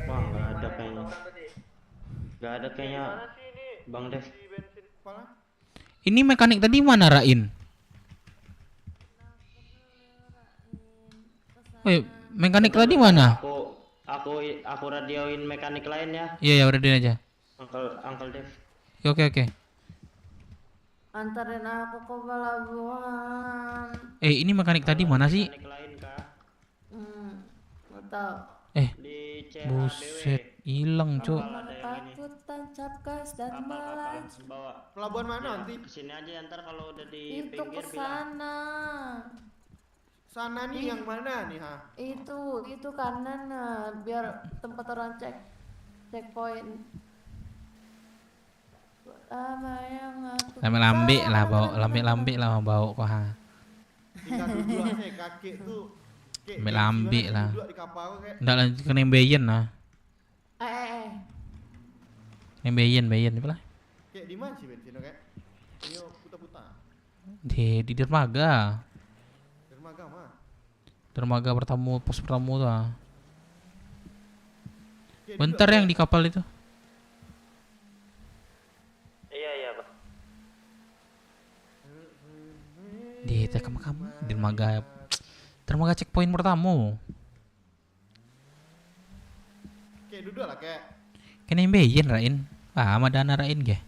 Wah, nggak ada kayaknya Bang Dev. Ini mekanik tadi mana Rain? Woi, mekanik tadi mana? Aku radioin mekanik lain ya. Iya, radioin aja. Uncle Dev. Oke. Antarin aku ke pelabuhan. Ini mekanik tadi mana sih? Mekanik lain kah? Nggak tahu. Di CHBW. Buset, hilang, Cuk. Takut tancap gas dan malam. Bawa. Pelabuhan mana nanti? Kesini aja ntar kalau udah di Itu pinggir ke bilang. Sana nih yang mana nih ha? Itu kanan nah, biar tempat orang checkpoint. Lambe lah bau kok ha. Tinggal duduk aja kakek tuh. Lambe lah. Duduk di kapal kayak. Ndak lanjut ke Nembeyen lah. Nembeyen pula. Kayak di mana sih bensin kayak? Ini putar-putar. Di dermaga. Dermaga mah. Dermaga pos pertama tuh. Bentar yang di kapal itu. Iya, Bang. Di kamu dermaga checkpoint pertama. Kayak duduk lah kayak. Kena Nembeyen Rain. Sama dana Rain ge.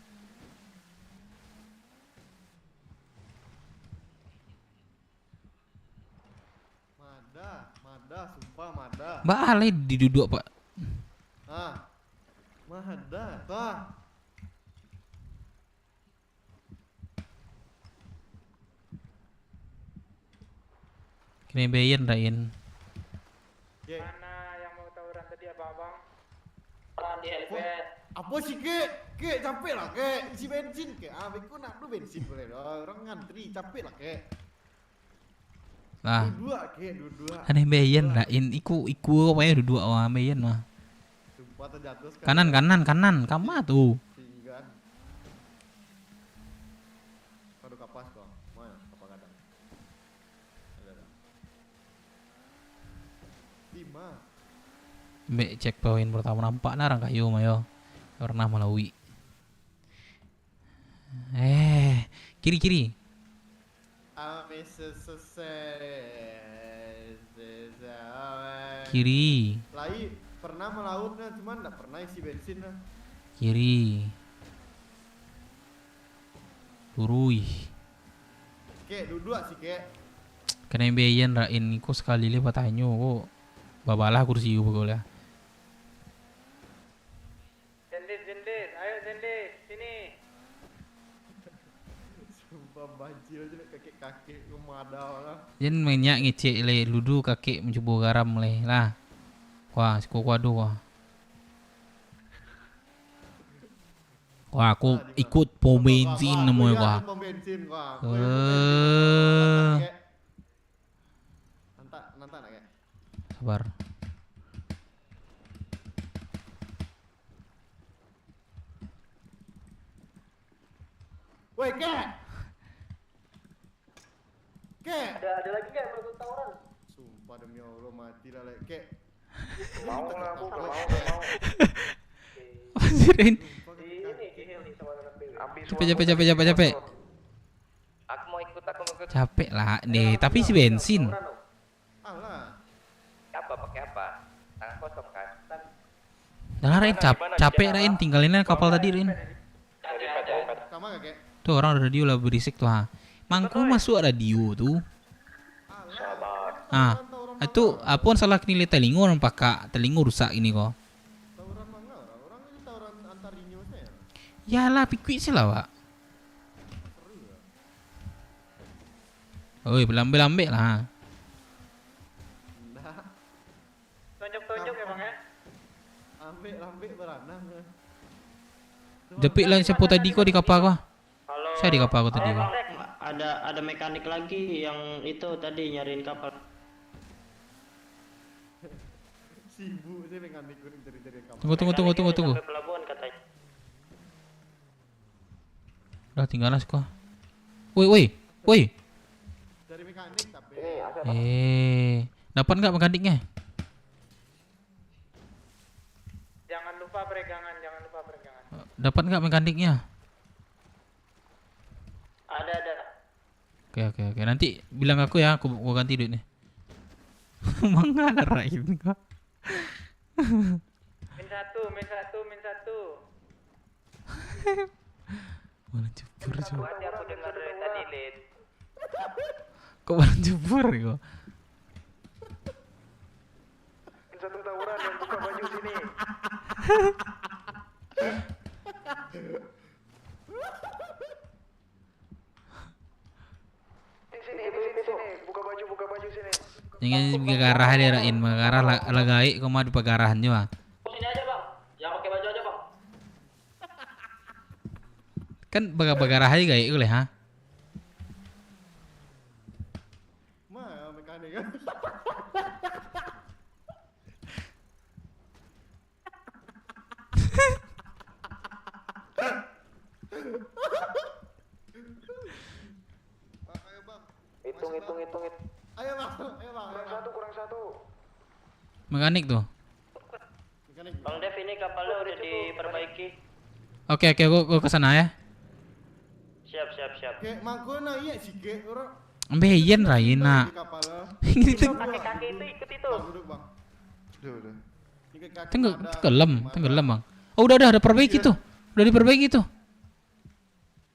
Mada, sumpah Mada. Balai diduduk Pak. Mada, tah. Nembeyen Rain. Mana yang mau tawuran tadi abang? Di helipad. Apa sih kek capek lah kek isi bensin kek. Beku nak du bensin boleh orang ngantri capek lah kek. Lah. Duduk. Nembeyen Rain iku pokoknya duduk Nembeyen mah. Sumpah terjatuh Kanan kama tuh. Tinggal. Kado kapas kok. Mana kapal kadang. Ada. 5. Mbak checkpoint pertama nampak narang kayu mayo. Pernah Malawi. Kiri. Kiri. Lai pernah melautnya cuman enggak pernah isi bensin lah. Kiri. Turui. Kek duduk sih kek. Kena Nembeyen Rain iku sekali lipat tanyo kok. Babalah kursi pokoknya. Zendit, ayo Zendit, sini. Sumpah banjir aja kakek kemadaw lah. Jen banyak ngecek le ludu kakek mencoba garam le lah. Wah, kuado wah. Wah, aku ikut pom bensin namanya wah. Pom bensin wah. Nanti nak kek. Sabar. Woi kek. Ada lagi nggak yang mau tawuran? Sumpah demi Allah mati lah lek kek. Mau lah aku mau. Pasirin. Ini kehil nih sama anak Capek. Aku mau ikut. Capek lah nih, tapi si bensin. Alah. Pakai apa? Tangan kosong kan? Nah, Rain capek Rain tinggalinnya kapal tadi Rain. Sama gak kek? Tuh orang radio lah berisik tuh ha. Mangku masuk radio tuh. Itu apun salah nilai telingo orang pakai telingo rusak ini kok. Tawuran mangga orang ini tawuran antar dinyo saya. Yalah, pikir sih lah, Pak. Oi, belambe-lambe lah. Tunjuk-tunjuk ya bang ya. Ambek beranang. Jepit lah siapa tadi kok di kapal kok? Saya di kapal kok tadi. Ada mekanik lagi yang itu tadi nyariin kapal. Sibuk sih mekanik cari kapal. Tunggu. Sampai pelabuhan katanya. Udah tinggalan kok. Woi. Dari mekanik tapi. Dapat nggak mekaniknya? Jangan lupa peregangan. Dapat nggak mekaniknya? Ada. Oke. Nanti bilang aku ya, aku ganti duitnya. Mengarahin kok. Min satu. Mana jebur coba. Tadi aku dengar dari tadi Lid. Kok mana jebur kok? Satu tawuran yang buka baju sini. Sini, buka baju sini. Jangan pegarah dia rain, pegarah lagai kau mau di pegarahan juga. Sini aja bang, yang pakai baju aja bang. Kan pegarah aja gaya boleh ha? Mekanik kan. Hitung. Ayo bang. Kurang satu. Mekanik tuh. Bang Dev ini kapalnya udah diperbaiki. Oke, gua kesana ya. Siap. Kayak mangkona iya sih kayak orang. Ambeien Raina. Ini tuh Kaki itu ikut itu. Duduk bang. Udah. tenggelam bang. Oh udah ada perbaiki tuh. Udah diperbaiki tuh.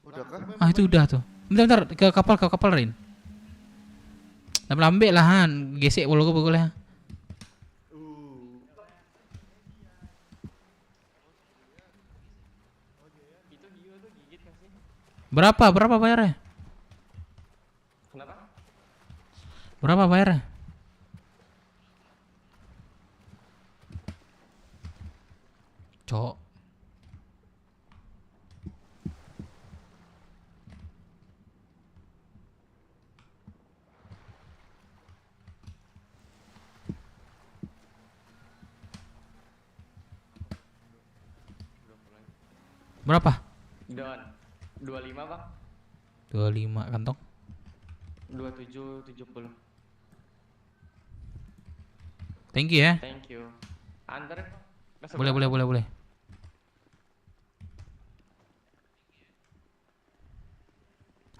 Udah kah? Ah itu udah tuh. Bentar ke kapal Rain. Lambe lah han, gesek boleh ya. Berapa bayarnya? Kenapa? Berapa bayarnya? Cok. Berapa? Don 25 bang. 25 kantong. 2770. Thank you ya. Thank you. Antar. Boleh.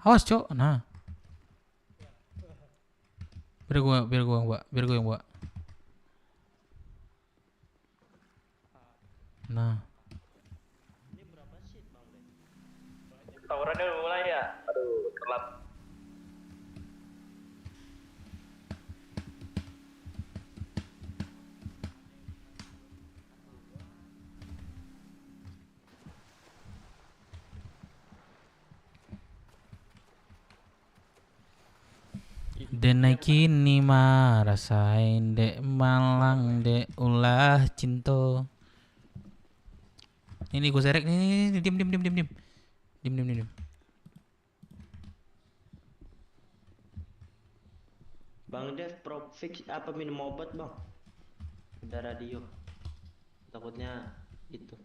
Awas cok. Nah. Biar gua yang bawa. Nah. Tawurannya udah mulai ya? Aduh, telat. Denai kini mah rasain dek malang dek ulah cinta. Ini gue serek nih, diam. Bang Dev, prop fix apa minum obat bang? Udah radio. Takutnya itu.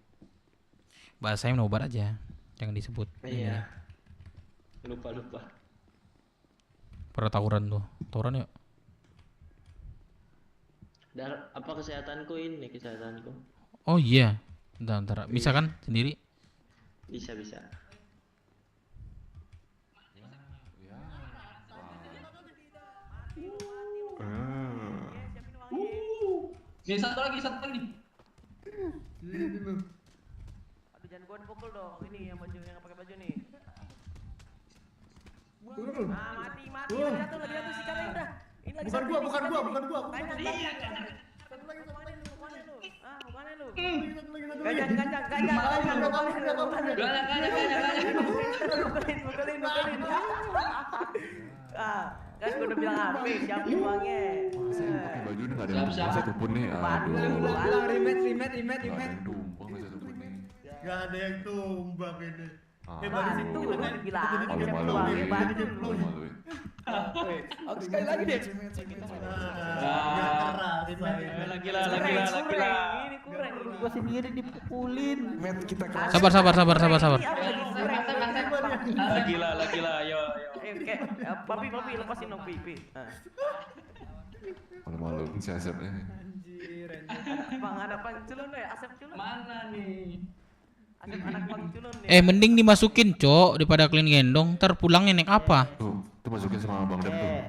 Bahasanya minum obat aja, jangan disebut. Iya. Lupa. Pernah tawuran yuk. Apa kesehatanku ini kesehatanku? Oh iya, bentar. Bisa kan sendiri? Bisa. Ini satu lagi. Aduh jangan gua dipukul dong. Ini yang pakai baju nih. Ah mati. Lihat tuh sikatnya udah. Ini lagi Bukan gua. Tanya. Satu lagi kemana lu? Ah, kemana lu? Mukulin. Kan gue udah bilang apa? Siapa uangnya? Pakai baju ini nggak ada yang tumpang satupun nih. Aduh. Rimet. Tumpang nggak satupun nih. Gak ada yang tumbang ini. Batu gila. Malu-maluin. Aku sekali lagi deh. Gila. Ini kurang. Gue sendiri dipukulin. Sabar. Gila, yo. Papi, lepasin dong, Pipi. Malu-maluin si Asepnya. Anjir. Bang, ada panculun ya, Asep culun. Mana nih? Asep anak panculun ya. Mending dimasukin, Cok, daripada kalian gendong. Ntar pulangnya naik apa? Tuh masukin sama Bang Dem tuh.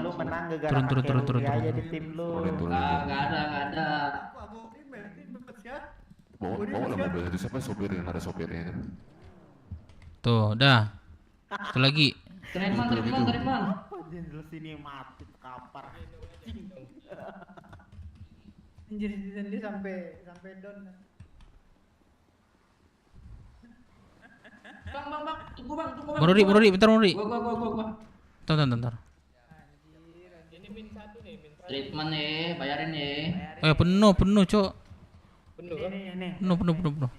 Lu menang gara-gara turun. aja di tim lu. Nggak ada. Bawa lah mobil itu, siapa sopir yang ada sopirnya itu? Tuh, dah. Satu lagi. Treatment. Lu sini mati kapar. Anjir dia sampai down. Bang, tunggu bang. Bang Rudi, bentar. Gua. Bentar. Ini min 1 nih, min 1. Treatment nih, bayarin nih. Penuh, Cok. Penuh kan? Penuh. Penuh.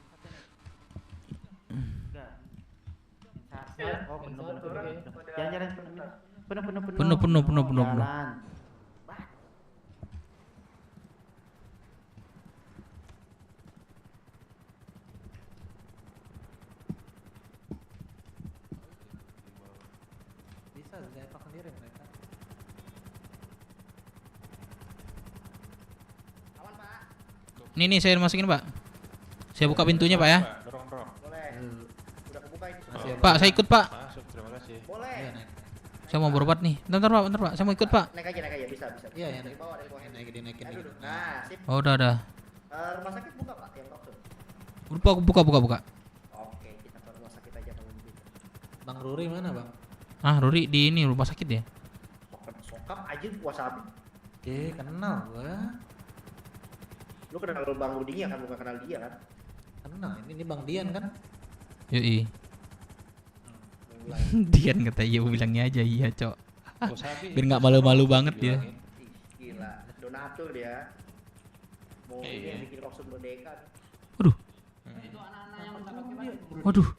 Bisa saya sendiri mereka. Nih saya masukin, Pak. Saya buka pintunya, Pak ya. Dorong. Boleh. Udah kebuka ini. Pak, saya ikut, Pak. Masuk, terima kasih. Boleh. Saya mau berobat nih. Bentar, Pak. Saya mau ikut, Pak. Naik aja, bisa. Iya, ya. Dari bawah. Dinaikin. Nah, sip. Oh, udah. Rumah sakit buka, Pak, yang langsung. Buka. Oke, kita ke rumah sakit aja kalau begitu. Bang Ruri mana, Bang? Ruri di ini rumah sakit ya. Sokap aja wasabi. Kenal gua. Lu kenal Bang Rudinya kan, bukan kenal dia kan? Kenal, ini Bang Dian kan? Yoi. Dian kata iya, bilangnya aja iya, Cok. Biar nggak malu-malu banget dia. Gila, donatur dia. Mau ini yang bikin kostum merdeka. Waduh. Itu anak-anak yang udah pakai baju. Waduh.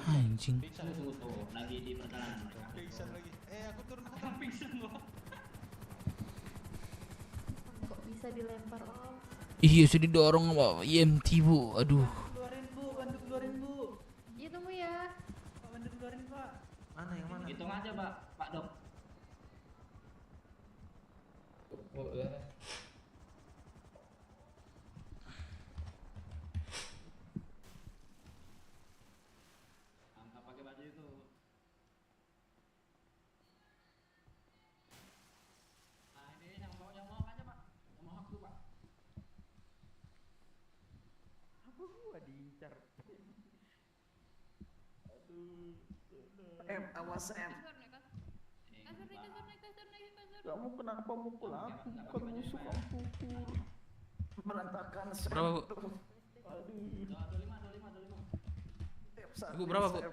Anjing. Tuh, lagi di perjalanan mereka. Pingsan lagi. Aku turun pingsan loh. Kok bisa dilempar, Om? Iya, sudah didorong sama EMT, Bu. Aduh. Bantu keluarin, Bu. Iya, tunggu ya. Pak, bantu keluarin, Pak. Mana yang mana? Hitung aja, Pak Dok. Tanpa pakai baju itu. Nah, ini yang mau aja, Pak. Yang mau aku, Pak. Gua diincar. Awas Kamu kenapa mukul aku? Bukan musuh kamu pukul. Berantakan. Berapa, Bu? Aduh. 25. Bu, berapa, Bu?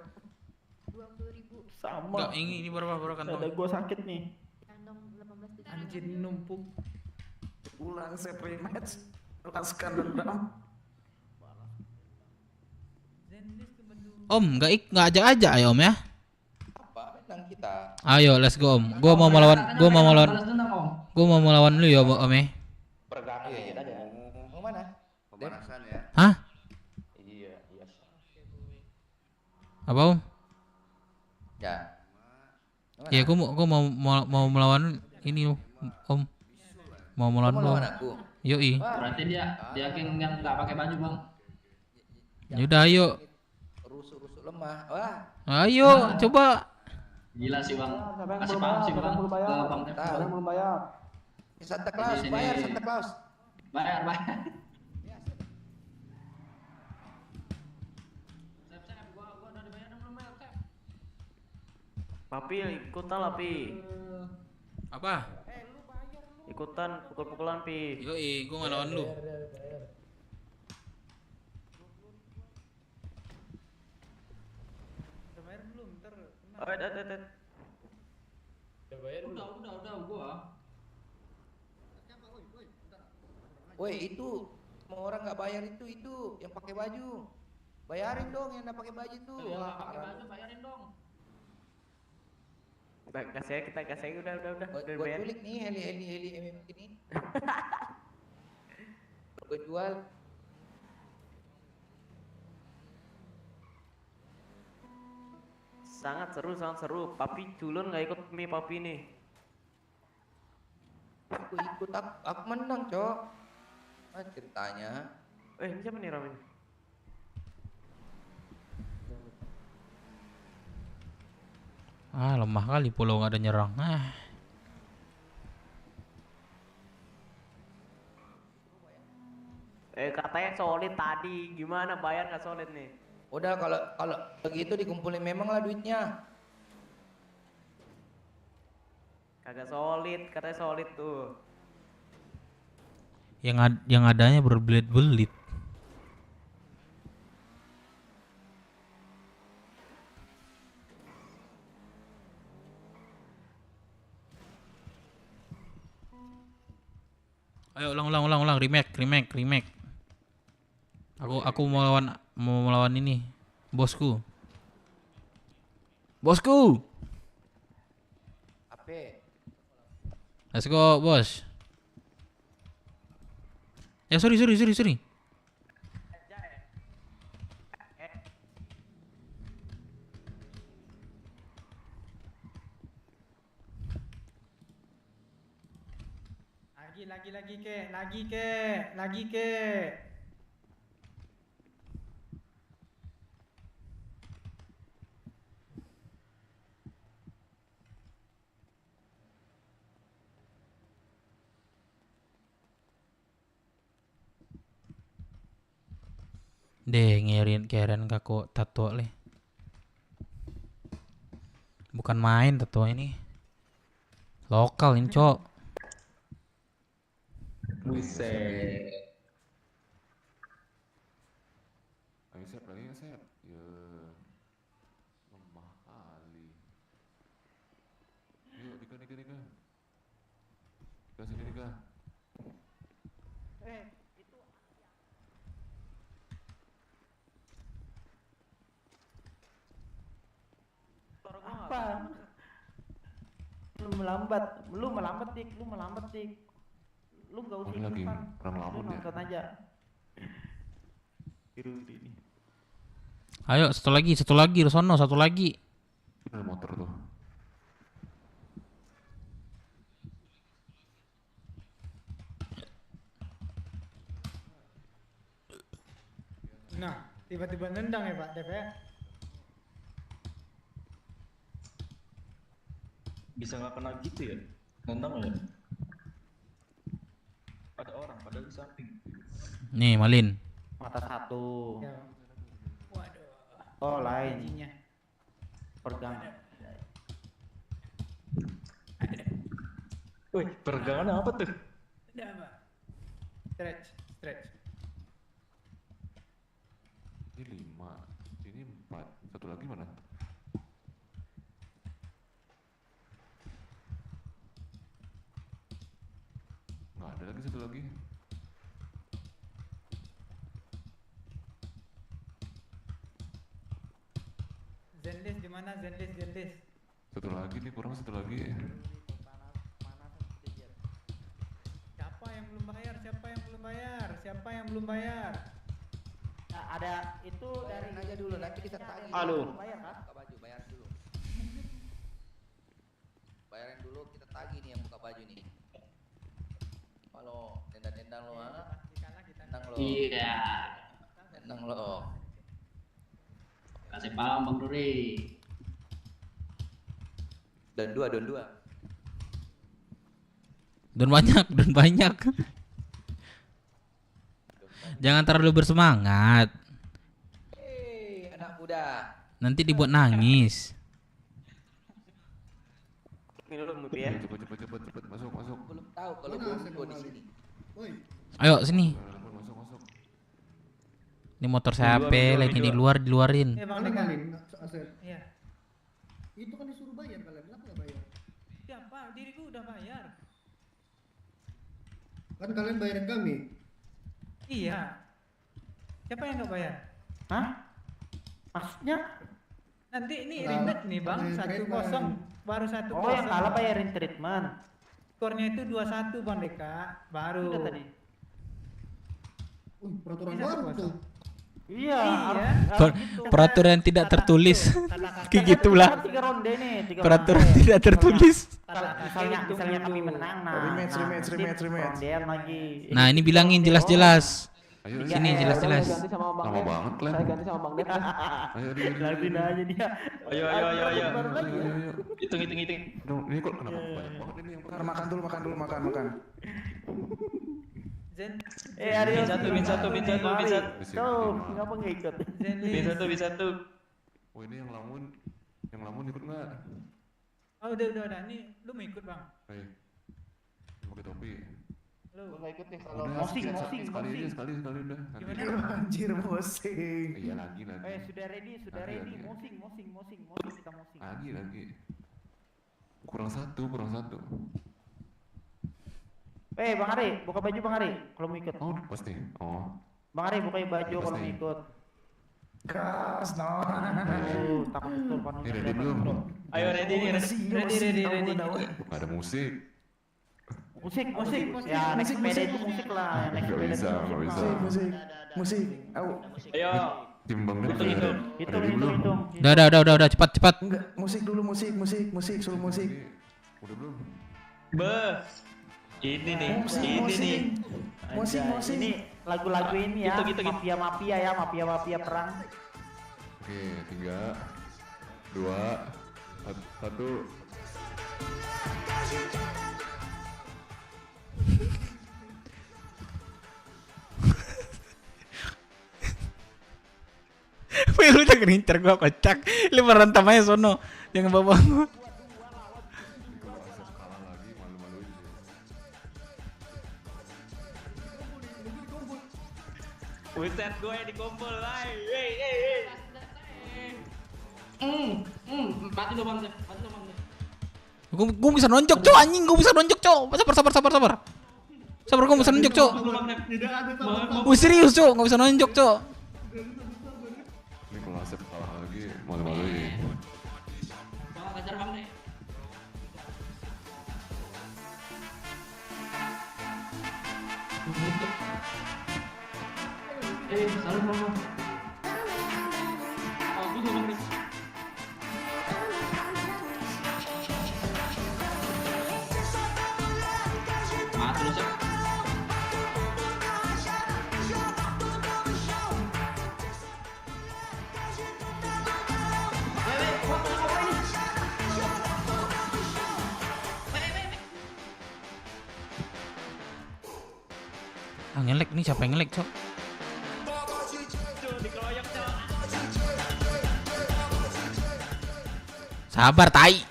20.000. Sama. Enggak, ini berapa kantong? Ada gua sakit nih. Kantong 18 juta. Anjir numpuk. Ulang set rematch. Lepaskan dendam. Om, nggak ajak ya, Om ya? Apa menang kita? Ayo, let's go, Om. Gua mau melawan lu ya, Om ya. Pergangan aja ada. Mau mana? Pemanasan ya. Hah? Iya. Apa, Om? Ya. Ya, gua mau melawan ini, Om. Mau melawan lu. Yoi. Berarti dia yang nggak pakai baju, Bang. Yaudah, ayo. Rusuk lemah. Wah. Ayo, coba. Gila sih, Bang. Kasih paham sih, Bang. Ke Bang Tep. Belum bayar. Santa Claus, bayar Santa Claus. Bayar. Papi ikutan lah, Pi. Apa? Ikutan pukul-pukulan, Pi. Yoi, gua ngelawan lu. Udah gua. Woi, itu semua orang nggak bayar itu yang pakai baju. Bayarin dong yang nggak pakai baju tuh. Yang pakai baju bayarin dong. Kita kasih udah Buat bayar. culik nih heli MM ini. Gue jual. Sangat seru. Papi culun nggak ikut mie papi nih. Aku ikut, aku menang, Cok. Ceritanya. Ini siapa nih ramenya? Lemah kali pulau nggak ada nyerang. Katanya solid tadi, gimana bayar nggak solid nih? Udah kalau begitu dikumpulin memang lah duitnya. Kagak solid, katanya solid tuh. Yang adanya berbelit-belit. Ayo ulang remake. Aku mau melawan ini, bosku. Apa? Let's go, bos. Ya sorry. Lagi ke. Deh keren kako tato le. Bukan main tato ini. Lokal ini, Cok. Buset. Ayo set lagi ya set. Ya. Lemah kali. Yuk Dika. Dika sini Dika. Itu apa? Lu melambat dik. Lu gak usah lagi ikutan. perang lamun ya. Nonton aja. Biru ini. Ayo satu lagi, Rosono, satu lagi. Ada motor tuh. Nah, tiba-tiba nendang ya Pak Dev ya. Bisa nggak kena gitu ya? Nendang ya? Ada orang padahal di samping. Nih, Malin. Mata satu. Ya. Waduh. Oh, lain. Pergang. Woi, peregangan apa tuh? Ada apa? Stretch. Ini 5, ini 4, satu lagi mana? Nggak ada lagi satu lagi. Zenlis di mana? Zenlis. Satu lagi nih, kurang satu lagi. Siapa yang belum bayar? Nah, ada itu Bayarin aja dulu, nanti kita tagih. Aduh. Bayar kan? Buka baju, bayar dulu. Bayarin dulu, kita tagih nih yang buka baju nih. Kalau nendang lo, nendang lo. Iya. Nendang lo. Kasih paham Bang Duri. Don dua. Don banyak. Jangan terlalu bersemangat. Anak muda. Nanti dibuat nangis. Minum ya. Cepet, masuk. Belum tahu kalau gue di sini. Ayo sini. Masuk. Ini motor siapa? Lagi diluarin. Bang Malin. Iya. Itu kan disuruh bayar kalian, kenapa nggak bayar? Siapa? Diriku udah bayar. Kan kalian bayarin kami. Iya. Siapa yang nggak bayar? Hah? Maksudnya? Nanti ini Nah, ribet nih bang, bayarin 1-0 baru 1-0. Oh yang kalah bayarin treatment. Skornya itu 2-1 bang Deka, baru. Udah tadi. Peraturan Ini baru 1-0. tuh. Iya. Peraturan tidak tertulis. Kayak gitulah. 3 ronde nih. 3 Peraturan ronde. tidak tertulis. Misalnya kami menang, nah. Rematch. Rondean lagi. Nah ini bilangin jelas-jelas. Ayo, Sini jelas-jelas. Lama banget lah. Saya ganti sama Bang Dev. Ayo, Laguin aja dia. Ayo. Baru lagi ya. Hitung. Dong, ini kok kenapa banyak banget ini yang Makan dulu, makan. Zen. Aryo. Min satu. Tuh, ngapa nggak ikut? Min satu. Oh ini yang lamun ikut nggak? Oh udah. Nih lu mau ikut bang? Ayo, pakai topi. Lu Nggak ikut nih kalau Udah, mosing. sekali udah. Gimana? Anjir mosing. Iya lagi. Sudah ready. Lagi. Mosing kita mosing. Lagi. Kurang satu. Bang Ari, buka baju Bang Ari kalau mau ikut. Oh, pasti. Oh. Bang Ari buka baju kalau mau ikut. Gas, no. Takut betul kan. Ini ready belum? Ayo ready. Ready. Gak ada musik. Musik. Ya naik sepeda itu musik lah. Naik Gak sepeda bisa. Musik. Ayo. Timbang deh. Hitung. Udah, cepat. Enggak, musik dulu, suruh musik. Udah belum? Ini nih. Musik. Ini lagu-lagu ini ya. Hitung. Mafia perang. Oke, 3, 2, 1. Wih lu jangan ngincer gua kocak. Lu merentam aja sono. Jangan bawa gua. Buset gue yang dikumpul. Mati lo bang. Gua bisa nonjok, Cok. Anjing, gua bisa nonjok, Cok. Sabar. Sabar, gua bisa nonjok, Cok. Serius, Cok. Gak bisa nonjok, Cok. Ini kalau Asep kalah lagi, malu-maluin. Bang, kejar bang nih. Salah bang. Aku tuh bang nih. Mati lu, Cok. Ngelek nih, siapa yang ngelek, Cok? Sabar, tai.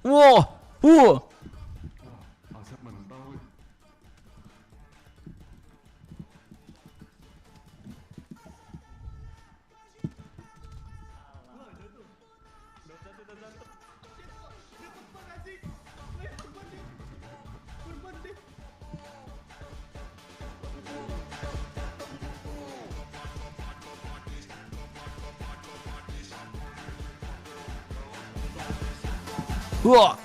Wow. Asep mentah, weh. Hua.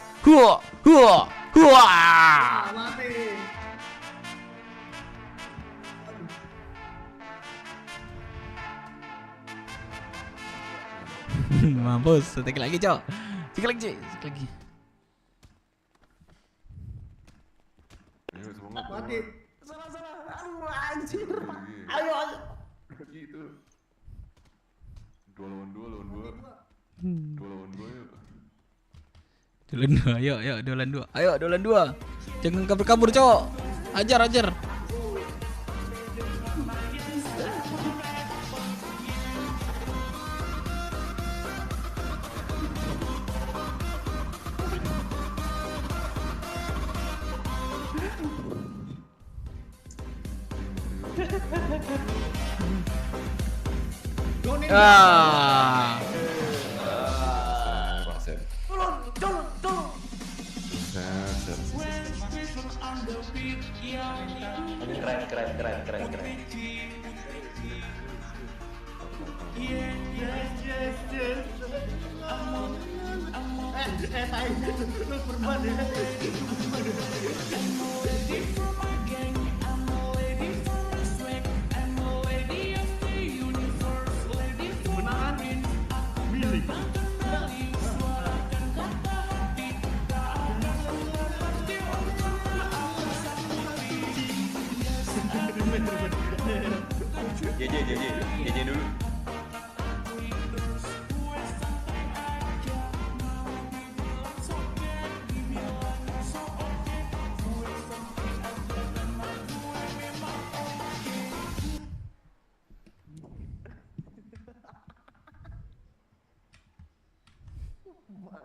Mampus, sekali lagi, Cok. Sekali lagi. Ayo semangat. Mati. Sana. Aduh, anjir. Ayo. Gitu. 2 lawan 2 yuk. 2 lawan 2. Ayo, 2 lawan 2. Jangan kabur-kabur, Cok. Ajar. Ah. Kelasep. Tolong. Set. Ini keren. Tai, lu perban ya. Kemenangan milik. JJ dulu.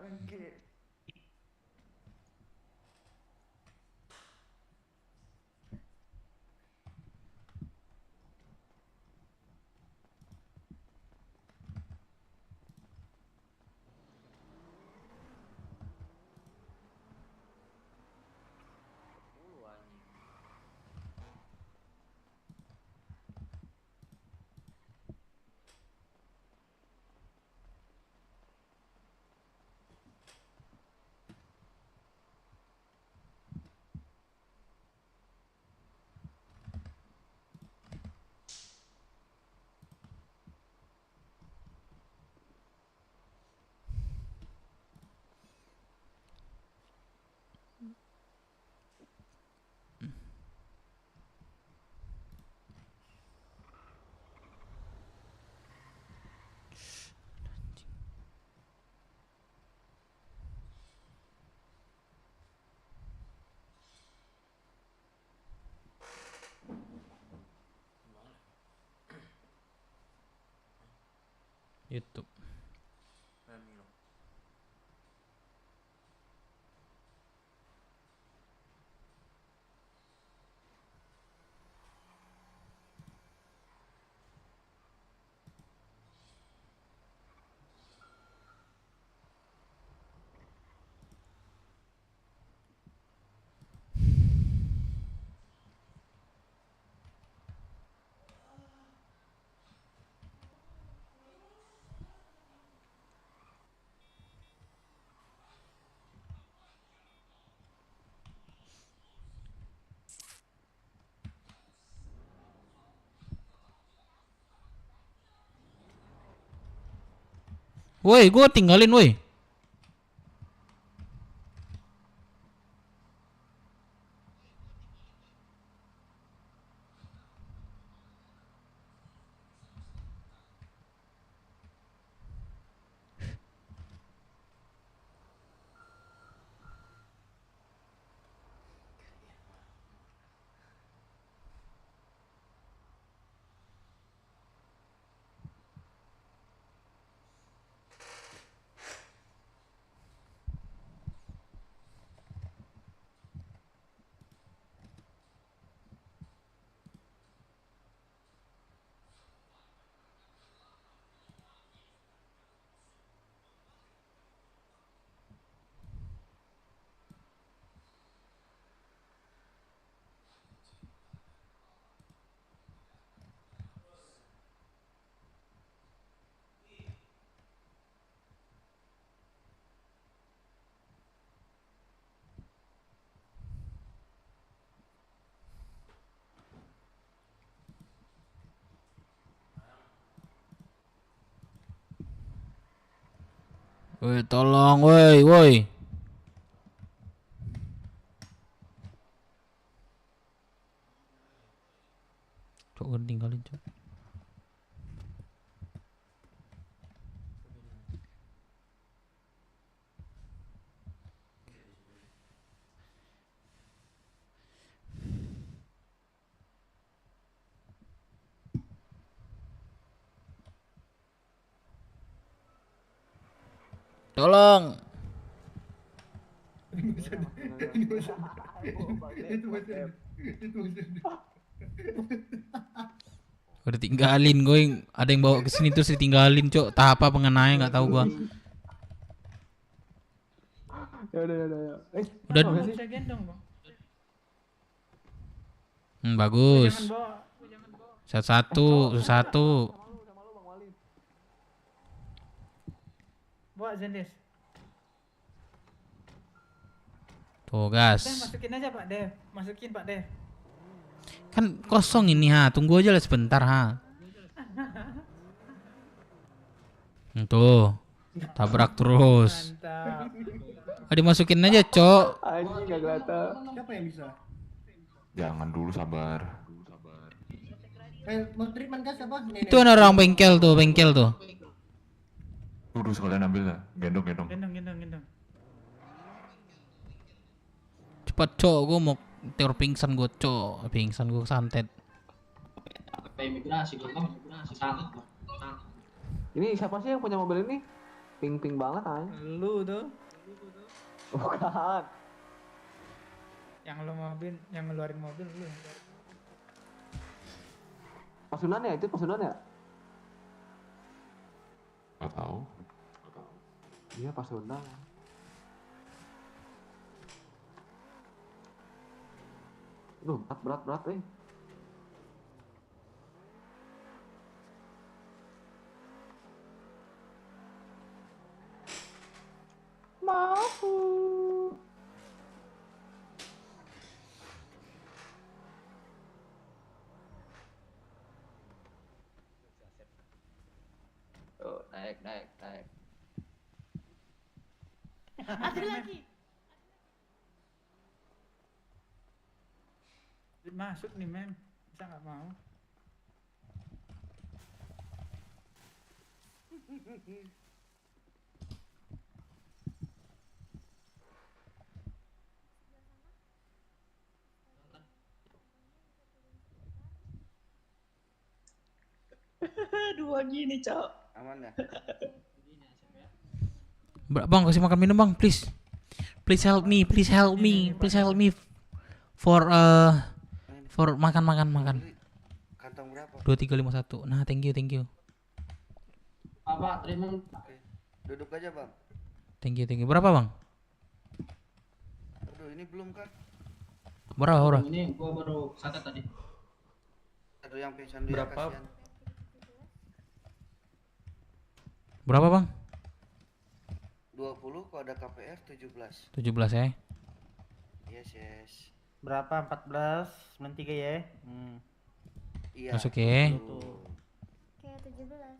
Bangke. YouTube. Woi, gua tinggalin woi. Woi, tolong woi. Cok, gua tinggalin, Cok. Tolong. Udah tinggalin gue, ada yang bawa ke sini terus ditinggalin, Cok. Tahap apa pengenanya enggak tahu gua. Ya udah. Udah. Bisa gendong, Bang. Bagus. Jangan bawa. Satu. Bawa Zendes. Tuh, gas. Masukin aja Pak Dev. Masukin Pak Dev. Kan kosong ini ha, tunggu aja lah sebentar ha. Tuh, tabrak terus. Mantap. Dimasukin aja, Cok. Anjing enggak kelihatan. Siapa yang bisa? Jangan dulu, sabar. Mau treatment gas apa? Itu ada orang bengkel tuh. Udah sekalian ambil lah. Gendong. Gendong. Cepat, Cok, gua mau teor pingsan gua, Cok. Pingsan gua santet. Imigrasi dong, Bang. Sangat. Ini siapa sih yang punya mobil ini? Ping banget anjing. Lu tuh. Bukan. Yang ngeluarin mobil lu. Pasunan ya? Itu pasunan ya? Gak tahu. Iya pasunan. Duh, berat Mau. Tuh, naik. Ada lagi. Masuk nih, Mem. Bisa nggak mau? Dua gini, Cok. Aman ya? Bang, kasih makan minum, Bang, please. Please help me for makan. Kantong berapa? 2351. Nah, thank you. Apa terima? Oke. Duduk aja, Bang. Thank you. Berapa, Bang? Aduh, ini belum kan? Berapa? Ini gua baru catat tadi. Aduh, yang pingsan dia kasihan. Berapa, Bang? 20 kok ada KPR 17. 17 ya. Yes. Berapa? 14, 93 ya? Iya. Masuk ya. Kayak 17.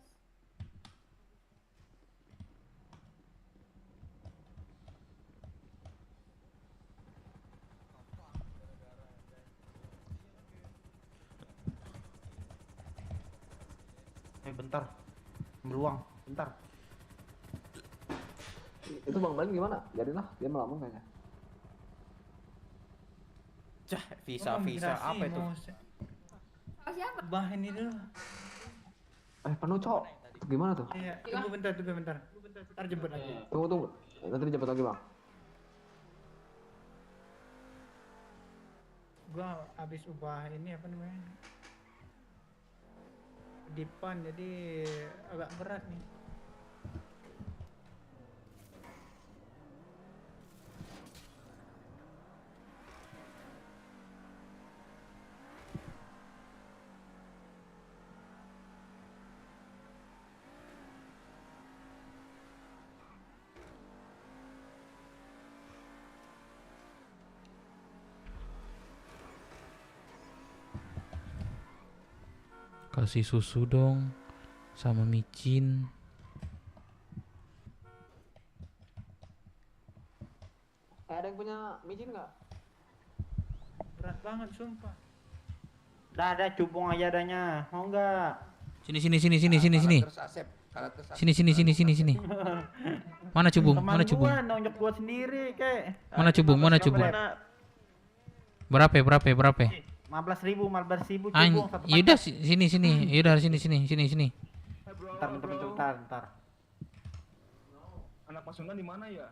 Bentar. Beruang, bentar. Itu Bang Balin gimana? Jadilah, dia melamun kayaknya. Visa apa itu? Siapa? Bah ini dulu. Penuh, Cok. Itu gimana tuh? Iya, tunggu bentar. Ntar jemput lagi. Tunggu. Nanti dijemput lagi, Bang. Gua habis ubah ini apa namanya? Dipan, jadi agak berat nih. Kasih susu dong sama micin. Ada yang punya micin nggak? Berat banget sumpah. Ada cubung aja adanya. Mau nggak? Sini. Terus Asep. Sini. Mana cubung? Teman gua nonjok gua sendiri, kek. Mana cubung? Berapa? 15.000 cubung. Yaudah sini. Yaudah sini. Bentar. Anak pasukan di mana ya?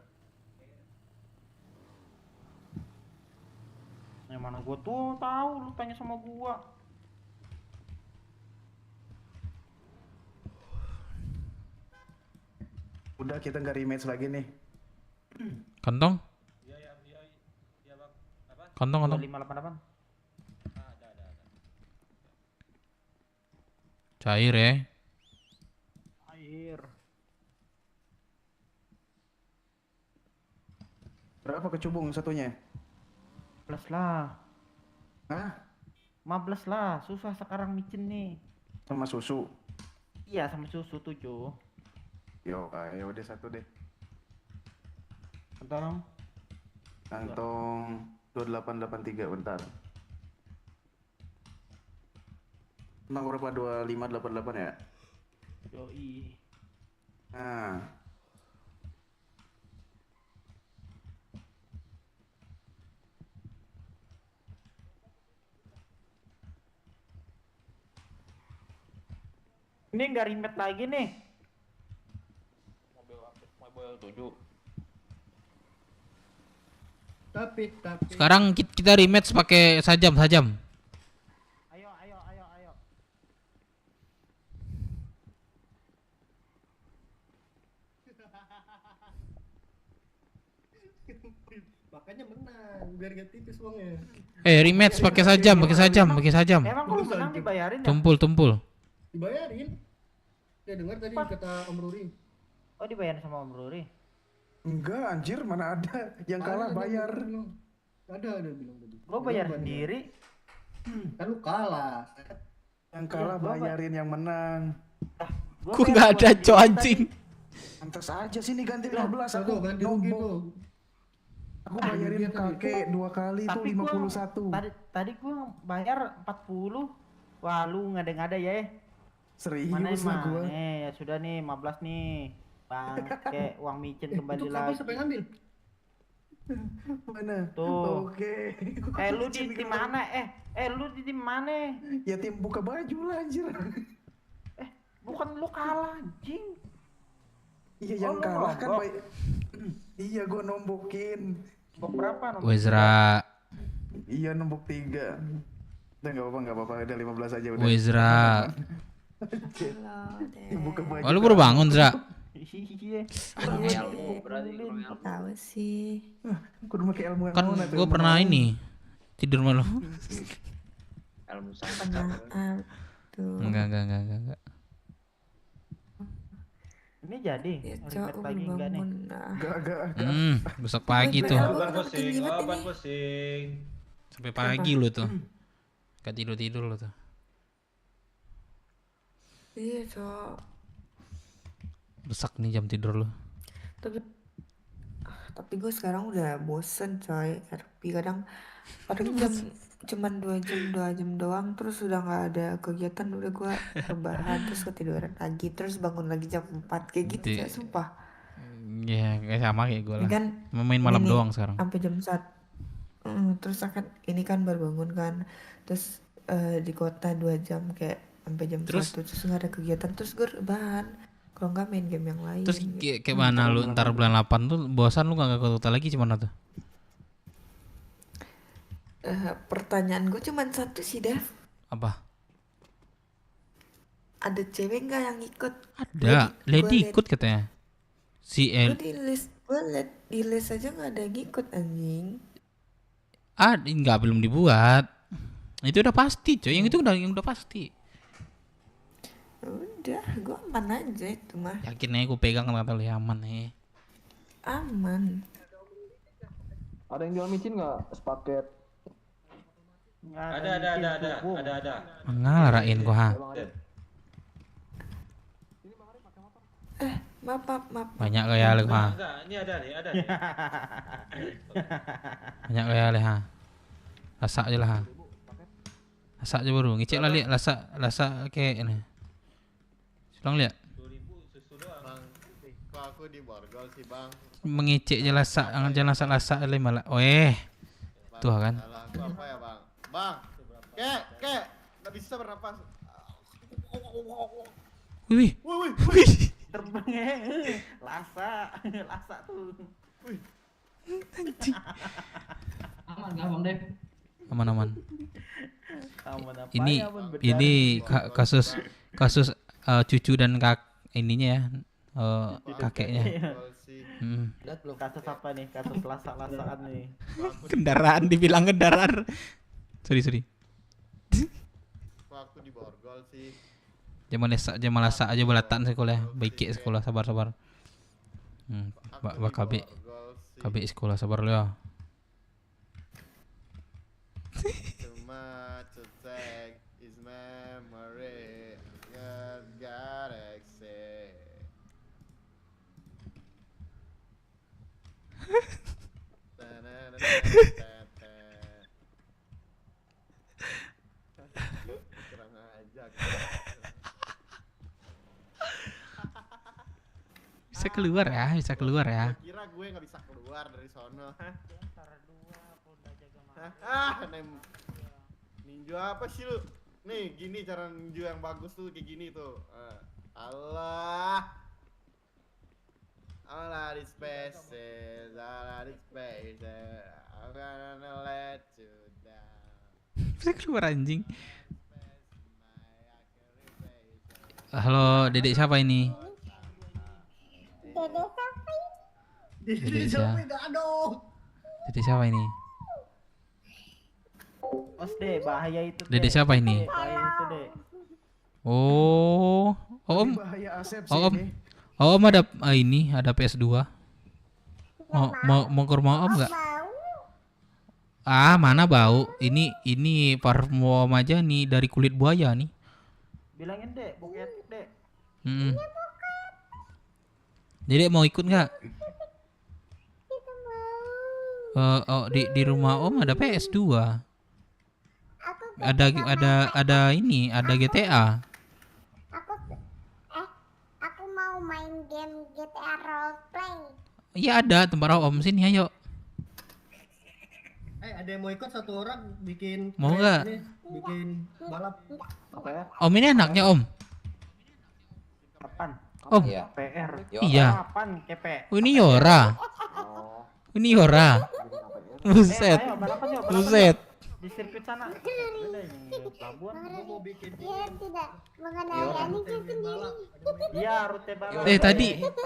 Yang mana gua tuh tahu, lu tanya sama gua. Udah kita nggak rematch lagi nih. Kantong? Kantong. 2588. Cair ya. Air. Berapa kecubung satunya? 15 lah. Hah? 15 lah, susah sekarang micin nih. Sama susu? Iya, sama susu 7. Yo, ayo udah satu deh. Kantong 2883 bentar. Emang berapa 2588 ya? Yoi. Nah. Ini nggak rematch lagi nih. Mobil 7. Tapi. Sekarang kita rematch pakai sajam. Ayo. Makanya menang, biar gak tipis uangnya. Rematch pakai sajam. Emang kalau menang dibayarin ya? Tumpul. Dibayarin. Ya dengar tadi kata Om Ruri. Oh dibayarin sama Om Ruri? Enggak anjir, mana ada. Yang kalah bayar. Ada bilang tadi. Gua bayar sendiri. Kan lu kalah. Yang kalah bayarin yang menang. Gua nggak ada cok anjing. Pantas aja sini ganti 15 aku ganti rugi tuh. Aku bayarin kakek 2 kali tuh 51. Tadi gua bayar 40. Wah lu ngada-ngada ya. Serius lah gua. Ya sudah nih 15 nih. Bang, kayak uang micin kembali lagi. Siapa yang ngambil? Mana? Tuh. Oke. Lu di tim mana? Lu di tim mana? Ya tim buka baju lah anjir. Bukan lu kalah anjing. Iya yang kalah kan iya gua nombokin. Nombok berapa? Wezra. Iya nombok 3. Udah enggak apa-apa udah 15 aja udah. Wezra. Buka baju. Oh, lu baru bangun, Zra? Iya. Tahu sih. Kudu pakai ilmu yang Kan mana tuh? gua pernah ini tidur malu. Ilmu Tuh. Enggak. Ini jadi rematch lagi enggak nih? Enggak. Besok pagi tuh. Obat pusing. Sampai pagi lu tuh. Gak tidur lu tuh. Iya, Cok. Besak nih jam tidur lu. Tapi gue sekarang udah bosen coy. RP kadang cuman 2 jam doang, terus udah nggak ada kegiatan, udah gue rebahan terus ketiduran lagi, terus bangun lagi jam 4 kayak gitu ya, sumpah. Ya kayak sama kayak gue lah. Kan main malam doang sekarang. Sampai jam 1. Terus kan ini kan baru bangun kan, terus di kota 2 jam kayak sampai jam 1 terus nggak ada kegiatan, terus gue rebahan. Kalau nggak main game yang lain. Terus kayak mana lu ntar bulan 8 tuh bosan lu nggak ke kota lagi gimana tuh? Pertanyaan gue cuma satu sih, Dev. Apa? Ada cewek nggak yang ikut? Ada, Lady ikut katanya. Si Gue di list aja nggak ada yang ikut anjing. Nggak, belum dibuat. Itu udah pasti coy, yang udah pasti. Udah, gue aman aja itu mah. Yakin aja gue pegang kata lu aman nih. Aman. Ada yang jual micin nggak? Sepaket. Ada. Ngalarain gua ha. Maaf. Banyak gaya lu ha. Ini ada nih. Banyak gaya lu ha. Lasak aja lah ha. Lasak aja baru. Ngecek lah lihat lasak kayak ini. Sulang lihat. 2000 susu doang. Bang, kok aku di borgol sih, Bang? Mengecek je lasak, jangan lasak le malah. Tuh kan. Aku apa ya, Bang? Bang, kek, nggak bisa bernapas. Wih. Terbang lasa tuh. Anjing. Aman gak Bang Dev? Aman. Aman apa Ini kasus cucu dan ininya ya, kakeknya. Kasus apa nih? Kasus lasak-lasakan nih. Kendaraan, dibilang kendaraan. Sorry. Waktu di borgol sih. Jam lasak aja belatan sekolah. Baik sekolah sabar. KB sekolah sabar ya. Cuma to take his memory, God access. Kurang aja. Bisa keluar ya. Kira gue nggak bisa keluar dari sono. Ninja apa sih lu? Nih gini cara ninja yang bagus tuh kayak gini tuh. Allah these spaces, I'm gonna let you down. Bisa keluar anjing. Halo, Dedek siapa ini? Dedek siapa ini? Dek, bahaya itu. Dedek siapa ini? Bahaya itu, Dek. Oh, Om. Bahaya Asep sih Om. ini. Om ada ini, ada PS2. Mau ke rumah Om enggak? Mana bau? Ini parfum Om aja nih dari kulit buaya nih. Bilangin, Dek, buket, Dek. Dedek mau ikut nggak? Di rumah Om ada PS2. Ada ini, ada GTA. Aku mau main game GTA roleplay. Iya ada tempat Om, sini ayo. Ada yang mau ikut satu orang bikin Mau nggak? Bikin balap. Apa ya? Om ini anaknya Om. Kapan? Om. PR. Iya. Kapan kepe? Ini Yora. Ini Yora. Buset. Buset. Di sirkuit sana. Pelabuhan. Mau bikin Dia tidak mengenali anjing sendiri. Iya, rute balap.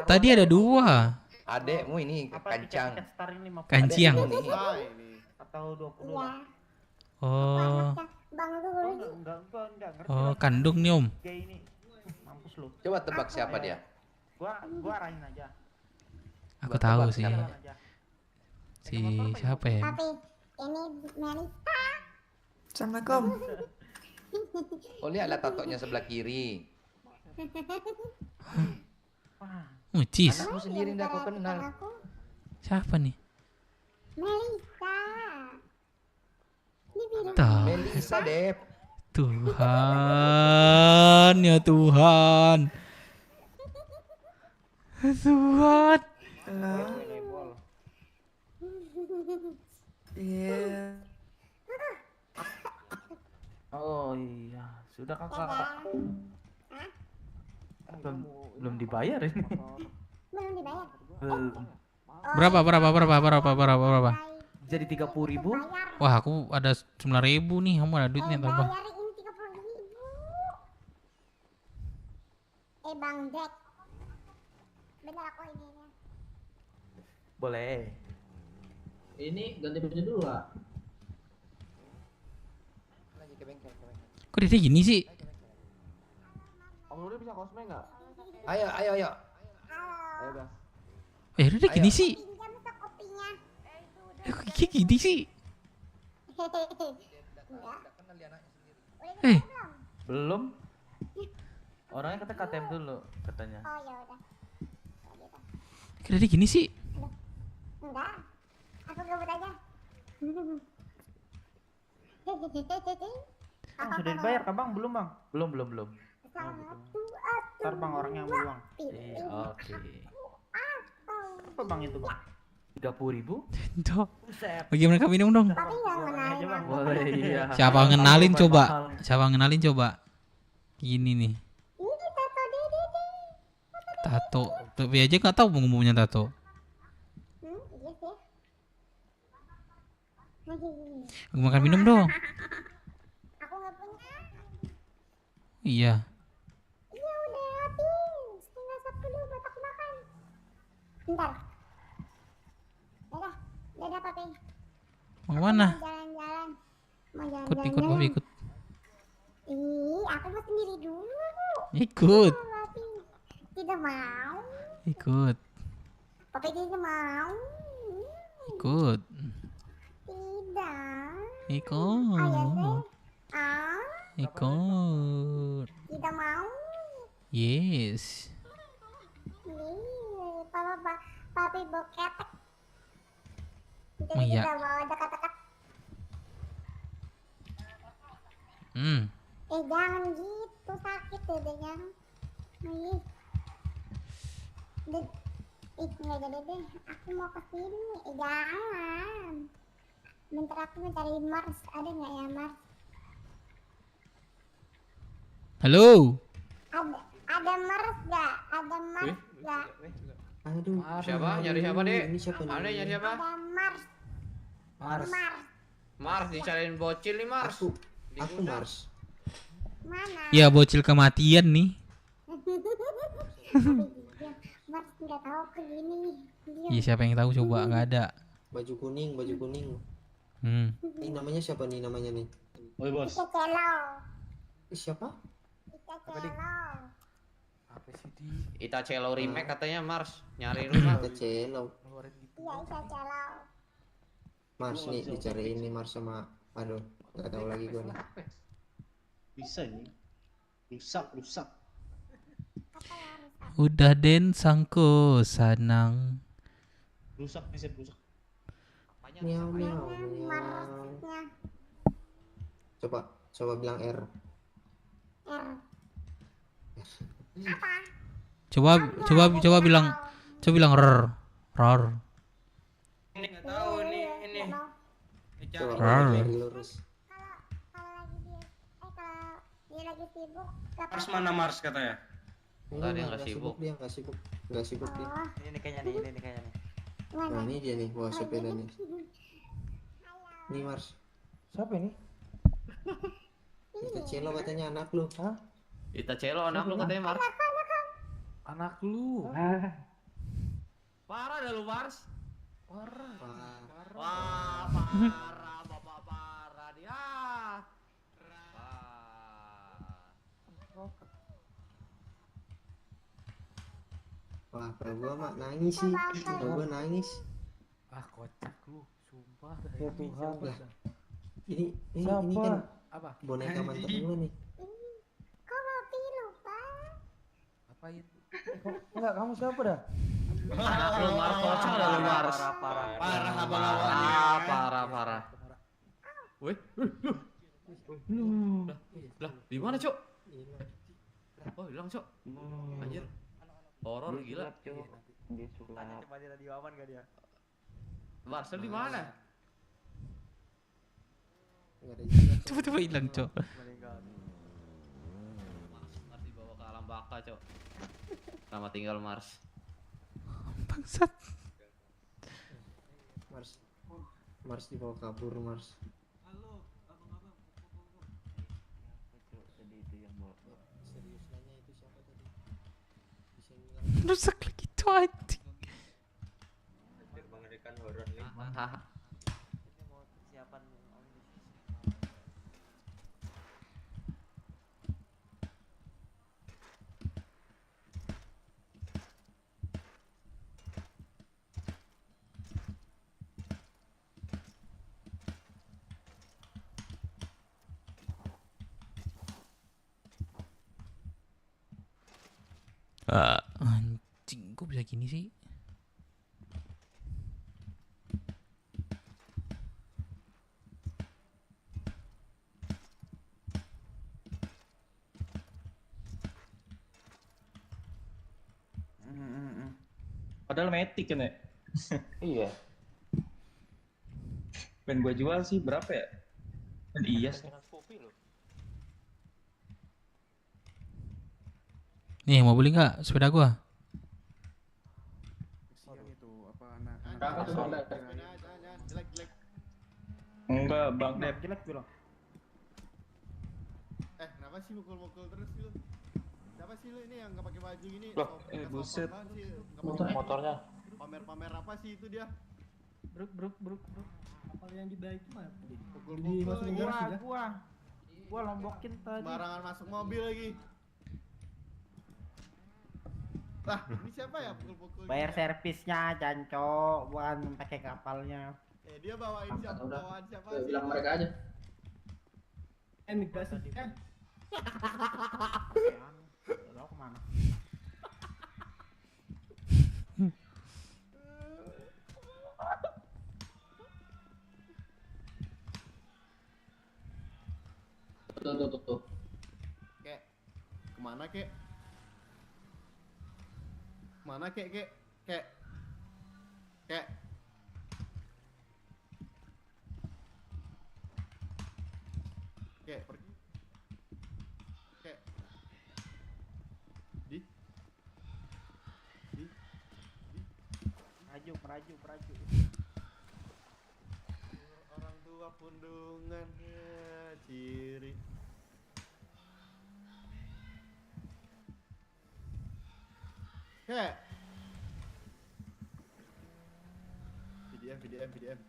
Tadi ada 2. Adekmu ini kancang. Kanciang. Atau 20. Oh. Bang Enggak. Oh, kandung nih Om. Mampus lu. Coba tebak siapa dia? Gua arahin aja. Aku tahu sih. Si siapa ya? Tapi ini Melita. Assalamualaikum. Oh, lihatlah tatonya sebelah kiri. Cis. Anakmu sendiri ndak kau kenal. Siapa nih? Melita. Melisa, Dep. Tuhan, ya Tuhan. Tuhan. Halo. Iya. Oh iya, sudah kakak. Belum dibayar ini. Belum dibayar. Berapa? Jadi 30.000. Wah, aku ada 9.000 nih. Kamu ada duitnya atau apa? Bayarin ini 30.000. Bang Jack. Bener aku ini. Boleh. Ini ganti baju dulu lah. Kok dia gini sih? Om Nuri bisa cosplay nggak? Ayo. Ayo dah. Dia gini sih. Kok kayak gini sih? Belum. Orangnya kata KTM dulu katanya. Oh ya udah. Kira dia gini sih? Enggak. Aku gabut aja. Sudah dibayar kan Bang? Belum Bang? Belum. Ntar Bang orangnya ambil uang. Oke. Apa Bang itu Bang? 30.000? Tuh. Bagi mereka minum dong. Boleh iya. Siapa ngenalin coba? Gini nih. Tato. Tapi aja nggak tahu ngomongnya tato. Aku makan minum dong. Aku nggak punya. Iya. Iya udah habis. Tinggal 10 batak Bentar. Dadah papi. Mau kemana? Mau jalan-jalan. Mau Ikut, jalan-jalan. Papi ikut. Ih, aku mau sendiri dulu. Ikut. Papi tidak mau. Ikut. Papi tidak mau. Ikut. Tidak. Ikut. Ayah deh. Ah, Ikut. tidak mau. Yes. Ih, papi bawa ketek. Jadi Oh, iya. kita bawa dekat-dekat. Jangan gitu, sakit dedenya. Ih. Nggak jadi deh, aku mau ke sini. Jangan. Bentar aku mencari Mars, ada nggak ya Mars? Halo. Ada Mars nggak? Ada Mars nggak? Aduh, Siapa? Nyari siapa, Dek? Ini siapa nih? Anda nyari siapa? Ada Mars. Mars. Mars dicariin bocil nih, Mars. Aku Mars. Mana? Ya bocil kematian nih. Mars nggak tahu ke gini. Iya siapa yang tahu coba nggak ada. Baju kuning, baju kuning. Ini namanya siapa nih namanya nih? Oi, Bos. Ita Celo. Siapa? Ita Celo. Apa sih di? Ita Celo remake katanya Mars. Nyari lu, Mars. Ita Celo. Iya Ita Celo. Mars nih dicari ini Mars sama aduh, nggak tahu lagi gue nih. Bisa ini. Rusak. Udah den sangko sanang. Rusak, bisa rusak. Miau miau miau. Coba bilang R. Coba bilang rer. Ini nggak tahu ini. Coba lurus. Dia lagi sibuk. Mars mana Mars katanya? Enggak, dia nggak sibuk dia. Nggak sibuk dia. Ini kayaknya nih. Nah ini dia nih, bawa sepeda nih. Nih Mars. Siapa ini? Ita Celo katanya anak lu. Hah? Ita Celo anak lu katanya, Mars. Anak lu. Parah dah lu, Mars. Parah. Wah, parah, bapak parah dia. Wah, kalau gua mah nangis sih. Kalau gua nangis. Ah, kocak lu, sumpah. Ya Tuhan lah. Ini Siapa? kan Apa? boneka mantan gua nih. Kok papi lupa? Apain? Enggak, kamu siapa dah? Anak lu Mars, kocak dah lu Mars. Parah abang-abang. Parah. Wih. Lah, di mana, Cok? Oh, hilang, Cok. Anjir. Horor gila. Dia sulap. Coba dia radio aman gak dia? Mars di mana? Coba hilang cok. Mars dibawa ke alam baka, Cok. Selamat tinggal Mars. Bangsat. Mars dibawa kabur Mars. Rusak lagi tuh anjing. Mengerikan horor nih. Ini mau persiapan Anjing, kok bisa gini sih? Padahal metik kan ya? Iya. Pengen gua jual sih berapa ya? Kan iya sih. Nih mau beli nggak sepeda gua? Enggak, Bang Dep. Jelek bilang. Kenapa sih mukul-mukul terus sih lu? Siapa sih lu ini yang nggak pakai baju gini? Loh, buset. Motornya. Pamer-pamer apa sih itu dia? Bruk. Kapal yang di bawah itu mah. Pukul-pukul. Gua lombokin tadi. Sembarangan masuk mobil lagi. Lah, ini siapa ya pukul-pukul? Bayar servisnya, Janco, bukan pakai kapalnya. Dia bawain siapa? Bawaan siapa sih? Bilang mereka aja. Migrasi Lo kemana? Tuh. Kek, kemana kek? Mana kek? Kek, pergi. Kek. Di. Meraju. Orang tua pundungan ya, ciri. Kek. VDM.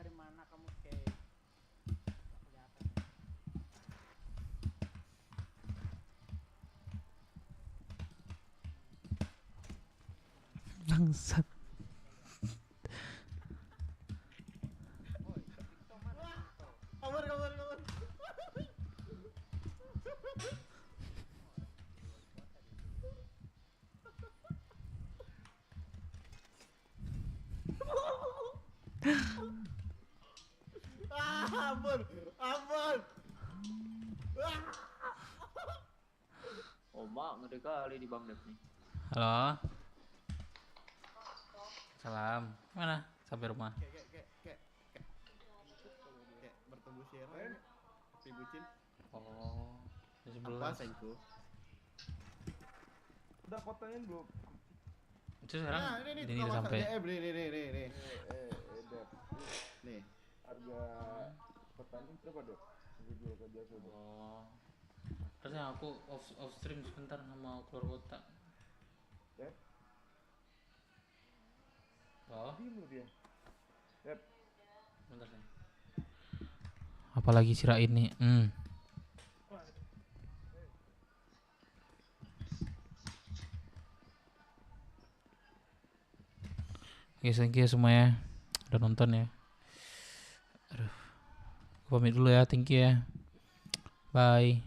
Dari mana kamu kayak kelihatan? Bangsat. Kabar. Ampun. Mak ngeri kali di Bang Dev nih. Halo. Salam. Mana? Sampai rumah. Kek. Bertemu Sharon. Tapi bucin. Oh. Di sebelah. Apa sayangku? Udah fotoin belum? Itu sekarang ini udah sampai. Nih. Nih. Harga petani berapa, Dok? Jual ke jasa. Oh. Harusnya aku off stream sebentar sama keluar kota. Yep. Oh. Dulu dia. Yep. Bentar sih. Apalagi Sira ini. Oke, thank you semua ya. Udah nonton ya. Aduh. Pamit dulu ya, thank you ya. Bye.